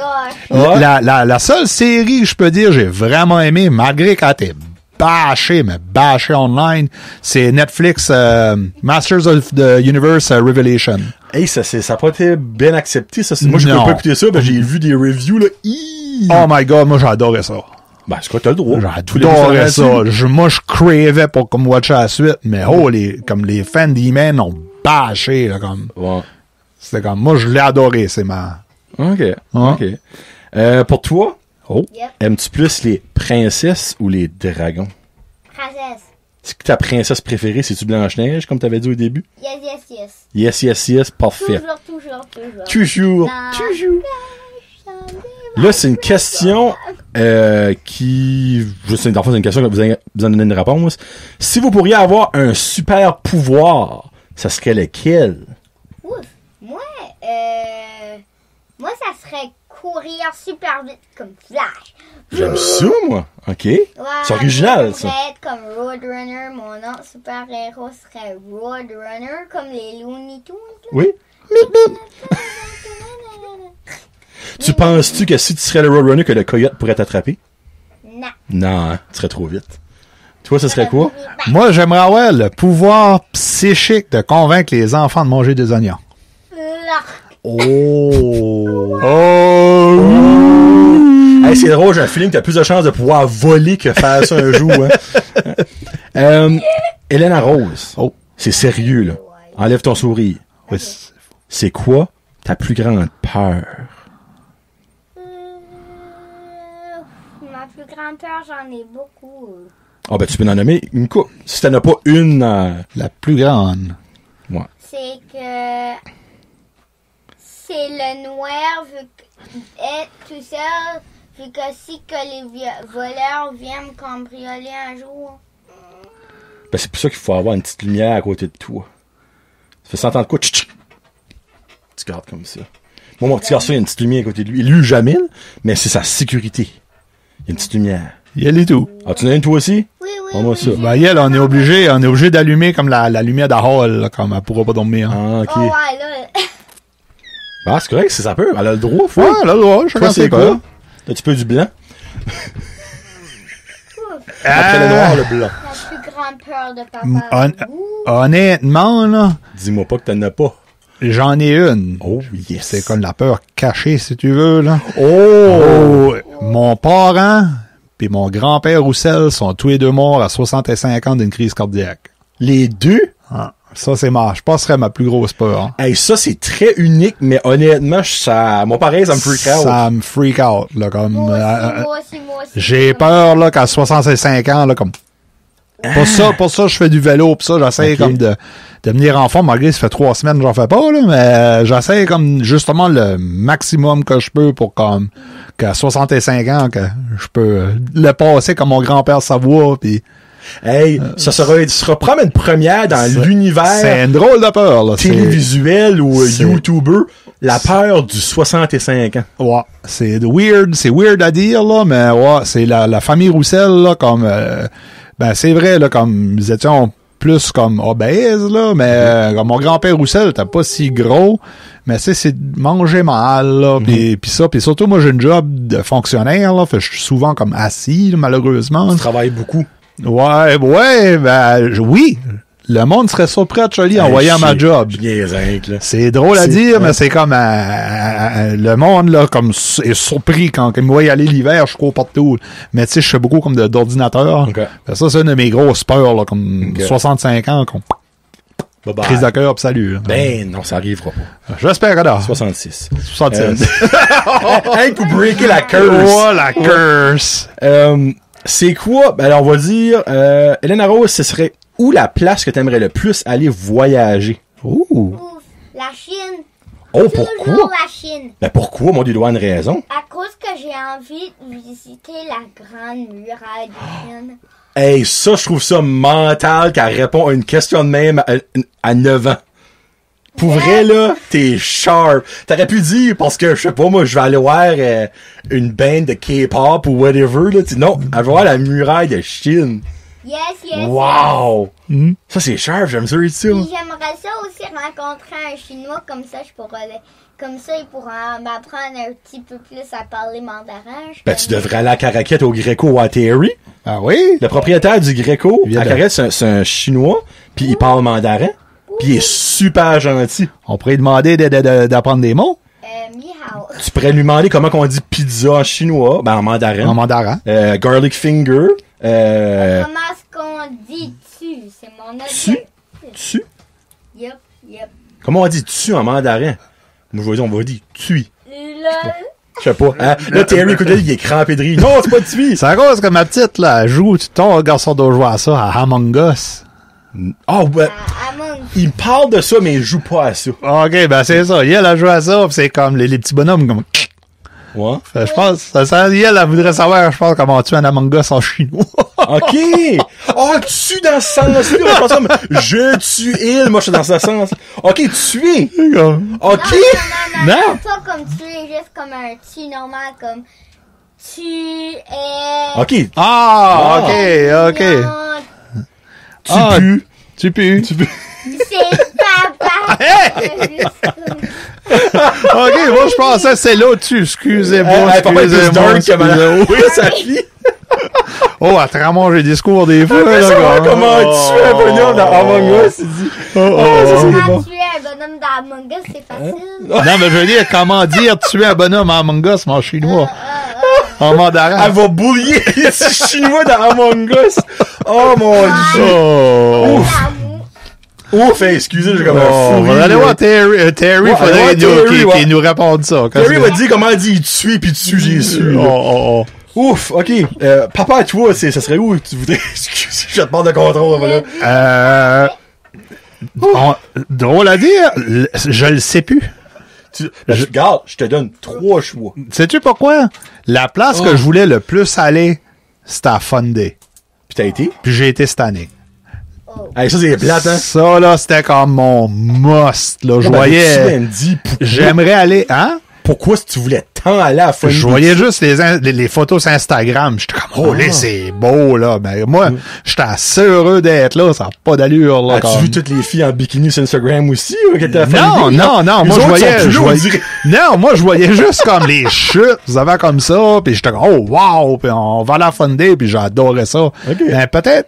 Oh my Ouais. La seule série que je peux dire j'ai vraiment aimé, malgré qu'elle était bâchée online, c'est Netflix Masters of the Universe Revelation. Hey, ça a pas été bien accepté, ça. Moi, je peux Non. pas écouter ça, ben, j'ai vu des reviews, là. Hi! Oh my god, moi j'adorais ça. Ben, c'est quoi, t'as le droit. J'adorais ça. Moi je cravais pour comme watcher la suite, mais comme les fans d'E-Man ont bâché, là, comme. Ouais. C'était comme, moi je l'ai adoré, c'est ma... OK. Ouais. OK. Pour toi, Yep. aimes-tu plus les princesses ou les dragons? Princesse. C'est que ta princesse préférée, c'est-tu Blanche-Neige, comme t'avais dit au début? Yes, yes, yes. Yes, yes, yes, parfait. Toujours. Toujours. Là, c'est une question qui... Je sais, dans le fond, c'est une question que vous en donnez une réponse. Si vous pourriez avoir un super pouvoir, ça serait lequel? Ouf. Moi, ça serait courir super vite comme Flash. J'aime ça, moi. OK. Ouais, C'est original, j'aimerais ça. être comme Roadrunner. Mon nom super-héros serait Roadrunner, comme les Looney Tunes. là. Oui? Tu penses-tu que si tu serais le Roadrunner, que le coyote pourrait t'attraper? Non. Non, hein, tu serais trop vite. Toi, ce serait quoi? Moi j'aimerais avoir le pouvoir psychique de convaincre les enfants de manger des oignons. Oh! Oh! Hey, c'est drôle, j'ai un feeling que t'as plus de chances de pouvoir voler que faire ça un jour. Hein. Elena Rose. Oh. C'est sérieux, là. Enlève ton sourire. Oui, C'est quoi ta plus grande peur? Ma plus grande peur, j'en ai beaucoup. Ah, ben, tu peux en nommer une coupe. Si t'en as pas une, la plus grande. ouais. C'est que c'est le noir vu être tout seul, vu que si que les voleurs viennent me cambrioler un jour. Ben, c'est pour ça qu'il faut avoir une petite lumière à côté de toi. Ça fait 100 ans de quoi? Tu gardes comme ça. Moi, mon petit garçon, il y a une petite lumière à côté de lui. Il lui jamais, mais c'est sa sécurité. Il y a une petite lumière. Il y a les tout. Ah, tu en as une toi aussi? Oui. Moi ça. Ben, elle, on est obligé d'allumer comme la lumière de hall, là, comme elle pourra pas dormir. Hein. Ah, ok. Oh, ouais, là. Ah, c'est correct, ça peut. Elle a le droit, faut. Ouais, là, je Toi, c'est quoi? T'as-tu peu du blanc? Après le noir, le blanc. La plus grande peur de papa. Honnêtement, là, Dis-moi pas que t'en as pas. j'en ai une. Oh, yes. C'est comme la peur cachée, si tu veux, là. Oh! Mon parent puis mon grand-père Roussel sont tous les deux morts à 65 ans d'une crise cardiaque. Les deux? Ah, ça, je pense que ce serait ma plus grosse peur. Hein. Hey, ça, c'est très unique, mais honnêtement, moi, pareil, ça me freak out. Ça me freak out, là, comme... Moi aussi. j'ai peur, là, qu'à 65 ans, là, comme... Pour ça, je fais du vélo, pis ça, j'essaie comme de devenir en forme, malgré ça fait 3 semaines que j'en fais pas, là, mais j'essaie comme, justement, le maximum que je peux pour comme, qu'à 65 ans, que je peux le passer comme mon grand-père Savoie, pis... Hey, ça sera probablement une première dans l'univers C'est une drôle de peur, là. télévisuel ou YouTuber. La peur du 65 ans. Ouais, c'est weird à dire, là, mais ouais, c'est la famille Roussel, là, comme, ben, c'est vrai, là, comme, nous étions plus comme obèses, là, mais comme mon grand-père Roussel était pas si gros, mais c'est de manger mal, là, pis surtout, moi, j'ai une job de fonctionnaire, là, fait que je suis souvent comme assis, là, malheureusement. Tu travailles beaucoup. Ouais, oui. Le monde serait surpris à Charlie en voyant ma job. C'est drôle à dire, mais c'est comme le monde là comme est surpris quand il me voit y aller l'hiver, je cours partout. Mais tu sais, je fais beaucoup comme d'ordinateur. Okay. Ça, c'est une de mes grosses peurs, là, comme 65 ans, comme crise de cœur, pis salut. Là. Ben non, ça arrivera pas. J'espère que non. 66. 66. Hey, pour breaker la curse. Oh, la curse. C'est quoi? Ben, alors, on va dire, Elena Rose, ce serait où la place que t'aimerais le plus aller voyager? Ouh. Ouf, la Chine. Oh, Toujours pourquoi? la Chine. Ben, pourquoi? Moi, il doit avoir une raison. À cause que j'ai envie de visiter la grande muraille de Chine. Hey, ça, je trouve ça mental qu'elle répond à une question de même à 9 ans. Pour vrai, là, t'es sharp. T'aurais pu dire, parce que, je sais pas, moi, je vais aller voir une band de K-pop ou whatever, là. Non, elle va voir la muraille de Chine. Yes. Wow! Ça, c'est sharp, j'aime ça, ça. Puis j'aimerais ça aussi rencontrer un Chinois, comme ça, il pourra m'apprendre un petit peu plus à parler mandarin. Ben, tu devrais aller à Caraquette au Greco ou à Terry. Ah oui? Le propriétaire du Greco, à Caraquette, c'est un Chinois, puis il parle mandarin, puis il est super gentil. On pourrait lui demander d'apprendre des mots. Ni hao. Tu pourrais lui demander comment on dit pizza en chinois, ben en mandarin. En mandarin. Garlic finger. Comment est-ce qu'on dit tu? C'est mon Tu? Tu? Yep. Comment on dit tu en mandarin? Moi, je vais dire, on va dire tui. Lol. Je sais pas. Hein? Là, Terry, écoute, il est crampé de rire. Non, c'est pas tui. C'est à cause que ma petite, là, elle joue, ton garçon doit jouer à ça, à Among Us. Oh, ouais. Among. Il me parle de ça, mais il joue pas à ça. OK, ben c'est ça. Elle a joué à ça, pis c'est comme les petits bonhommes, comme... Ouais. Fait, je pense, elle voudrait savoir, je pense, comment tuer un Among Us en chinois. OK! Oh, tu dans ce sens-là! Je pense comme, je tue il, moi je suis dans ce sens. OK, tuer! OK! Non, pas comme tu es, juste comme un tu normal, comme tu es... OK. Ah, OK. Tu pues. Tu pues. C'est papa! OK, moi, je pensais que c'est l'autre tu. Excusez-moi, excusez-moi. Oui, sa fille. Oh, à travers j'ai des discours des fois, là. Comment tu es un bonhomme dans Among Us, il dit. Quand tu es un bonhomme dans Among Us, c'est facile. Non, mais je veux dire, comment dire tuer un bonhomme en Among Us, en chinois? En mandarin. Elle va boulier les Chinois dans Among Us. Oh, mon Dieu. Ouf, excusez, j'ai comme un fou. On va aller voir Terry, faudrait qu'il nous réponde ça. Terry va dire comment il dit tuer pis tu j'ai su. Ouf, ok. Papa, toi, ça serait où tu voudrais... Excusez, je te parle de contrôle, voilà. Drôle à dire, je le sais plus. Regarde, je te donne 3 choix. Sais-tu pourquoi? La place que je voulais le plus aller, c'était à Fun Day. Puis t'as été? Puis j'ai été cette année. Oh. Hey, ça, c'est plate, hein? Ça, là, c'était comme mon must, là. Je voyais... J'aimerais aller... Hein? Pourquoi si tu voulais tant aller à la fin? Je voyais juste les photos sur Instagram. J'étais comme, oh, là, c'est beau, là. Ben, moi, j'étais assez heureux d'être là. Ça n'a pas d'allure, là. As-tu vu toutes les filles en bikini sur Instagram aussi? Non. Moi, je voyais juste comme les chutes. Vous avez comme ça. Puis j'étais comme, oh, wow. Puis on va à la Fun Day. Puis j'adorais ça. Okay. Ben, peut-être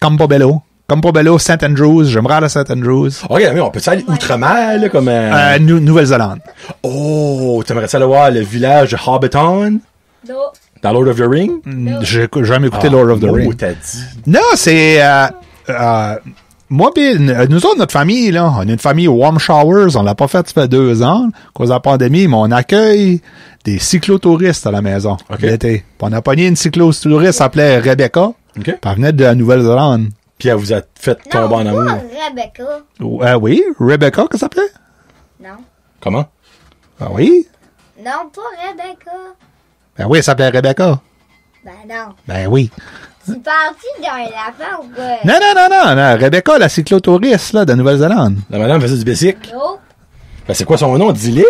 Campobello, St. Andrews. J'aimerais aller à St. Andrews. OK, mais on peut aller outre-mer, là, comme... Nouvelle-Zélande. Oh, t'aimerais-tu aller voir le village de Hobbiton? Non. Dans Lord of the Rings? J'ai jamais écouté Lord of the Rings. T'as dit. Non, c'est... moi pis nous autres, notre famille, là, on a une famille Warm Showers. On l'a pas fait, ça fait 2 ans, à cause de la pandémie, mais on accueille des cyclotouristes à la maison. L'été. Puis on a pogné une cyclotouriste, elle s'appelait Rebecca. Okay. Elle venait de la Nouvelle-Zélande. Puis elle vous a fait tomber en amour. Non, Rebecca. Oui, Rebecca, qu'est-ce que ça s'appelait? Non. Comment? Ah oui? Non, pas Rebecca. Ben oui, elle s'appelait Rebecca. Ben non. Ben oui. Tu parti d'un lapin ou quoi? Non, Rebecca, la cyclotouriste, là, de Nouvelle-Zélande. La madame faisait du bicycle. Non. Ben, c'est quoi son nom? Dis-le.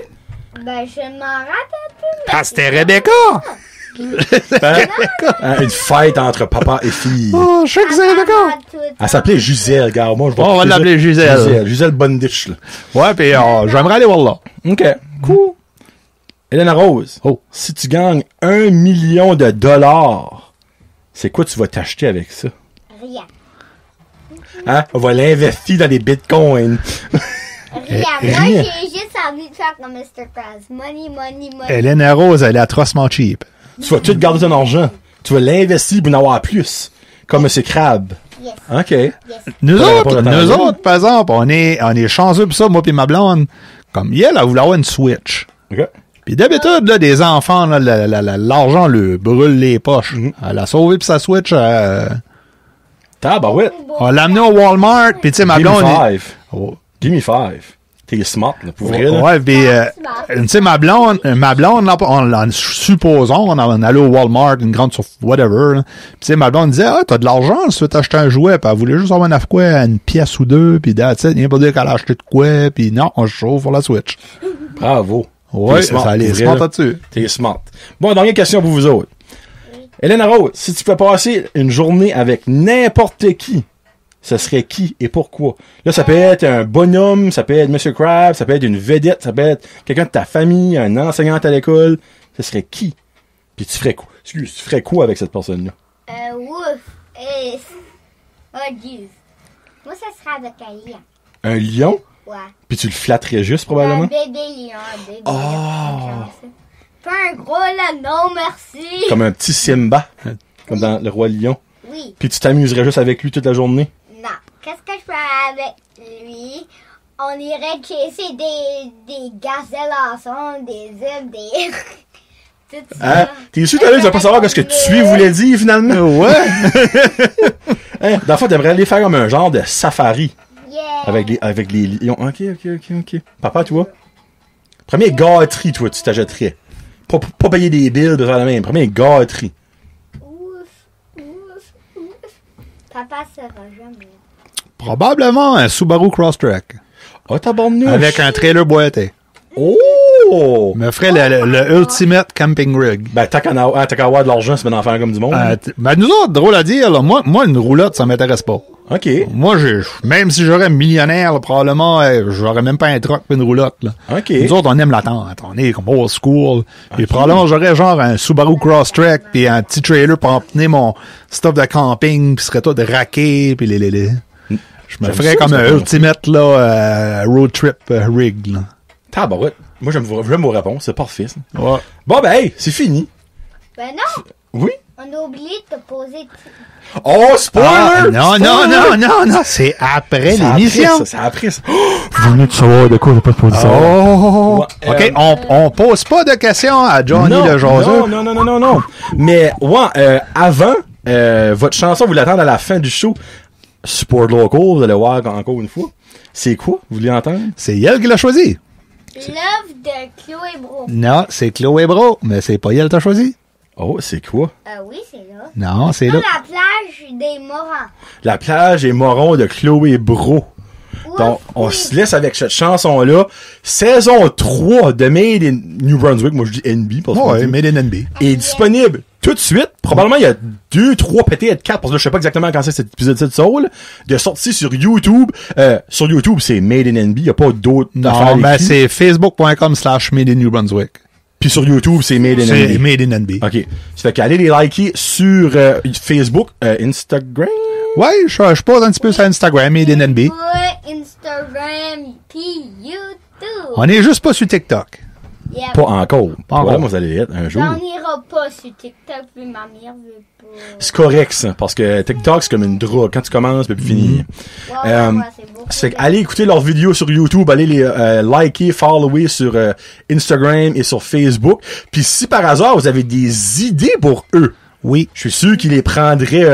Ben, je m'en rappelle plus. Ah, c'était Rebecca! Une fête entre papa et fille. Oh, je sais que c'est Rebecca! Elle s'appelait Gisèle, regarde. Moi, je on va l'appeler Gisèle. Gisèle Bonditch, là. Ouais, pis j'aimerais aller voir là. OK. Cool. Elena Rose. Oh. Si tu gagnes $1 million, c'est quoi tu vas t'acheter avec ça? Rien. Hein? On va l'investir dans des bitcoins. Rien. Moi, j'ai juste envie de faire comme Mr. Krabs. Money. Elena Rose, elle est atrocement cheap. Tu vas tout garder ton argent. Tu vas l'investir pour en avoir plus. Comme M. Crab. Yes. OK. Yes. Nous autres, par exemple, on est chanceux pour ça, moi pis ma blonde. Comme elle voulu avoir une Switch. OK. Pis d'habitude, là, des enfants, là, l'argent le brûle les poches. Elle a sauvé pis sa Switch, Tabarouette. on l'a amené au Walmart, pis tu sais, ma blonde... Give me 5. T'es smart, là, pour vrai, là. Ouais, pis, tu sais, ma blonde, supposons, on allait au Walmart, une grande sur whatever, là. Pis tu sais, ma blonde disait, t'as de l'argent, si tu veux t'acheter un jouet, pis elle voulait juste avoir une pièce ou deux, pis that's it, rien pas dire qu'elle a acheté de quoi, pis non, on se chauffe pour la Switch. Bravo. Ouais, ça allait smart là-dessus. T'es smart. Bon, dernière question pour vous autres. Elena Rose, si tu peux passer une journée avec n'importe qui, ce serait qui et pourquoi? Là, ça peut être un bonhomme, ça peut être M. Krabs, ça peut être une vedette, ça peut être quelqu'un de ta famille, un enseignant à l'école. Ce serait qui? Puis tu ferais quoi? Tu ferais quoi avec cette personne-là? Ouf. Oh, jeez. Moi, ça serait avec un lion. Un lion? Ouais. Puis tu le flatterais juste, probablement? Un bébé lion, Pas un gros là, non, merci. Comme un petit Simba, comme dans Le Roi Lion. Oui. Puis tu t'amuserais juste avec lui toute la journée? Non. Qu'est-ce que je ferais avec lui? On irait chasser des gazelles ensemble, des zèbres, des... Tout ça. Hein? T'es sûr, tu vas pas savoir ce que tu voulais dire, finalement? Ouais. Hein? Dans le fond, t'aimerais aller faire comme un genre de safari. Yeah. Avec les lions. OK. Papa, toi? Premier gâterie, toi, tu t'achèterais. Pas payer des billes de faire la même. Premier gâterie. Ouf. Papa sera jamais. Probablement un Subaru Crosstrek. Oh, tabarnouche. Avec un trailer boîté. Oh! Me ferait le Ultimate Camping Rig. Ben, t'as qu'à avoir de l'argent, c'est bien d'en faire comme du monde. Ben, nous autres, drôle à dire, là, moi, une roulotte, ça m'intéresse pas. OK. Moi, même si j'aurais millionnaire, là, probablement, j'aurais même pas un truck pis une roulotte, là. OK. Nous autres, on aime l'attente. On est comme old school. Et probablement, j'aurais genre un Subaru Crosstrek pis un petit trailer pour emmener mon stuff de camping pis serait tout raqué pis je me ferais comme un Ultimate, là, road trip rig, là. Tabarouette. Moi, j'aime vos réponses. C'est parfait, ça. Ouais. Bon, ben, hey, c'est fini. Ben non. Oui? On a oublié de te poser... Oh, spoiler! Non, c'est après l'émission. C'est après ça. Vous venez de savoir de quoi j'ai pas posé ça. Oh! OK, on pose pas de questions à Johnny le jaseux. Non. Mais, avant, votre chanson, vous l'attendez à la fin du show. Support Local, vous allez voir encore une fois. C'est quoi? Vous voulez entendre? C'est elle qui l'a choisi. Love de Chloé Bro. Non, c'est Chloé Bro, mais c'est pas elle qui t'a choisi. Oh, c'est quoi? Oui, c'est là. Non, c'est là. Sur la plage des Morons. La plage des Morons de Chloé Bro. Donc, on se laisse avec cette chanson-là. Saison 3 de Made in New Brunswick, moi je dis NB. Ouais, Made in NB. Est disponible tout de suite. Probablement, il y a 2, 3, peut-être 4, parce que là, je sais pas exactement quand c'est cet épisode-ci de Soul, de sortie sur YouTube. Sur YouTube, c'est Made in NB. Il n'y a pas d'autres affaires. Non, mais c'est facebook.com/Made in New Brunswick. Puis sur YouTube, c'est Made in NB. C'est Made in NB. OK. Ça fait qu'allez les liker sur Facebook, Instagram. Ouais, je pose un petit peu sur Instagram, Made in NB. Instagram, puis YouTube. On est juste pas sur TikTok. Yeah. Pas encore. Pas encore. Voilà, moi, vous allez être un jour. On n'ira pas sur TikTok, puis ma mère veut pas. C'est correct, ça, parce que TikTok, c'est comme une drogue. Quand tu commences, puis finir. Ouais, c'est beau. C'est allez écouter leurs vidéos sur YouTube, allez les liker, follower sur Instagram et sur Facebook. Puis si par hasard, vous avez des idées pour eux, Oui. je suis sûr qu'ils les prendraient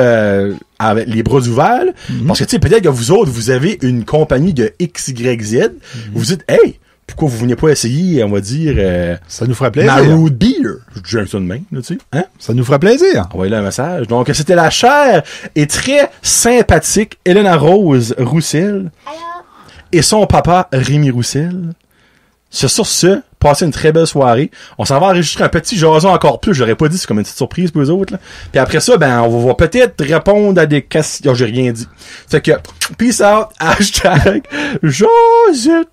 avec les bras ouverts. Parce que, tu sais, peut-être que vous autres, vous avez une compagnie de XYZ. Vous dites, hey, pourquoi vous veniez pas essayer, on va dire, Ça nous ferait plaisir. ma root beer? Je dis ça de même, là, tu sais. Hein? Ça nous ferait plaisir. Envoyez-le un message. Donc, c'était la chère et très sympathique Elena Rose Roussel Alors, et son papa Rémi Roussel. Sur ce, passez une très belle soirée. On s'en va enregistrer un petit jason encore plus. J'aurais pas dit, c'est comme une petite surprise pour eux autres. Là. Puis après ça, ben, on va peut-être répondre à des questions. J'ai rien dit. Fait que, peace out, hashtag Josette.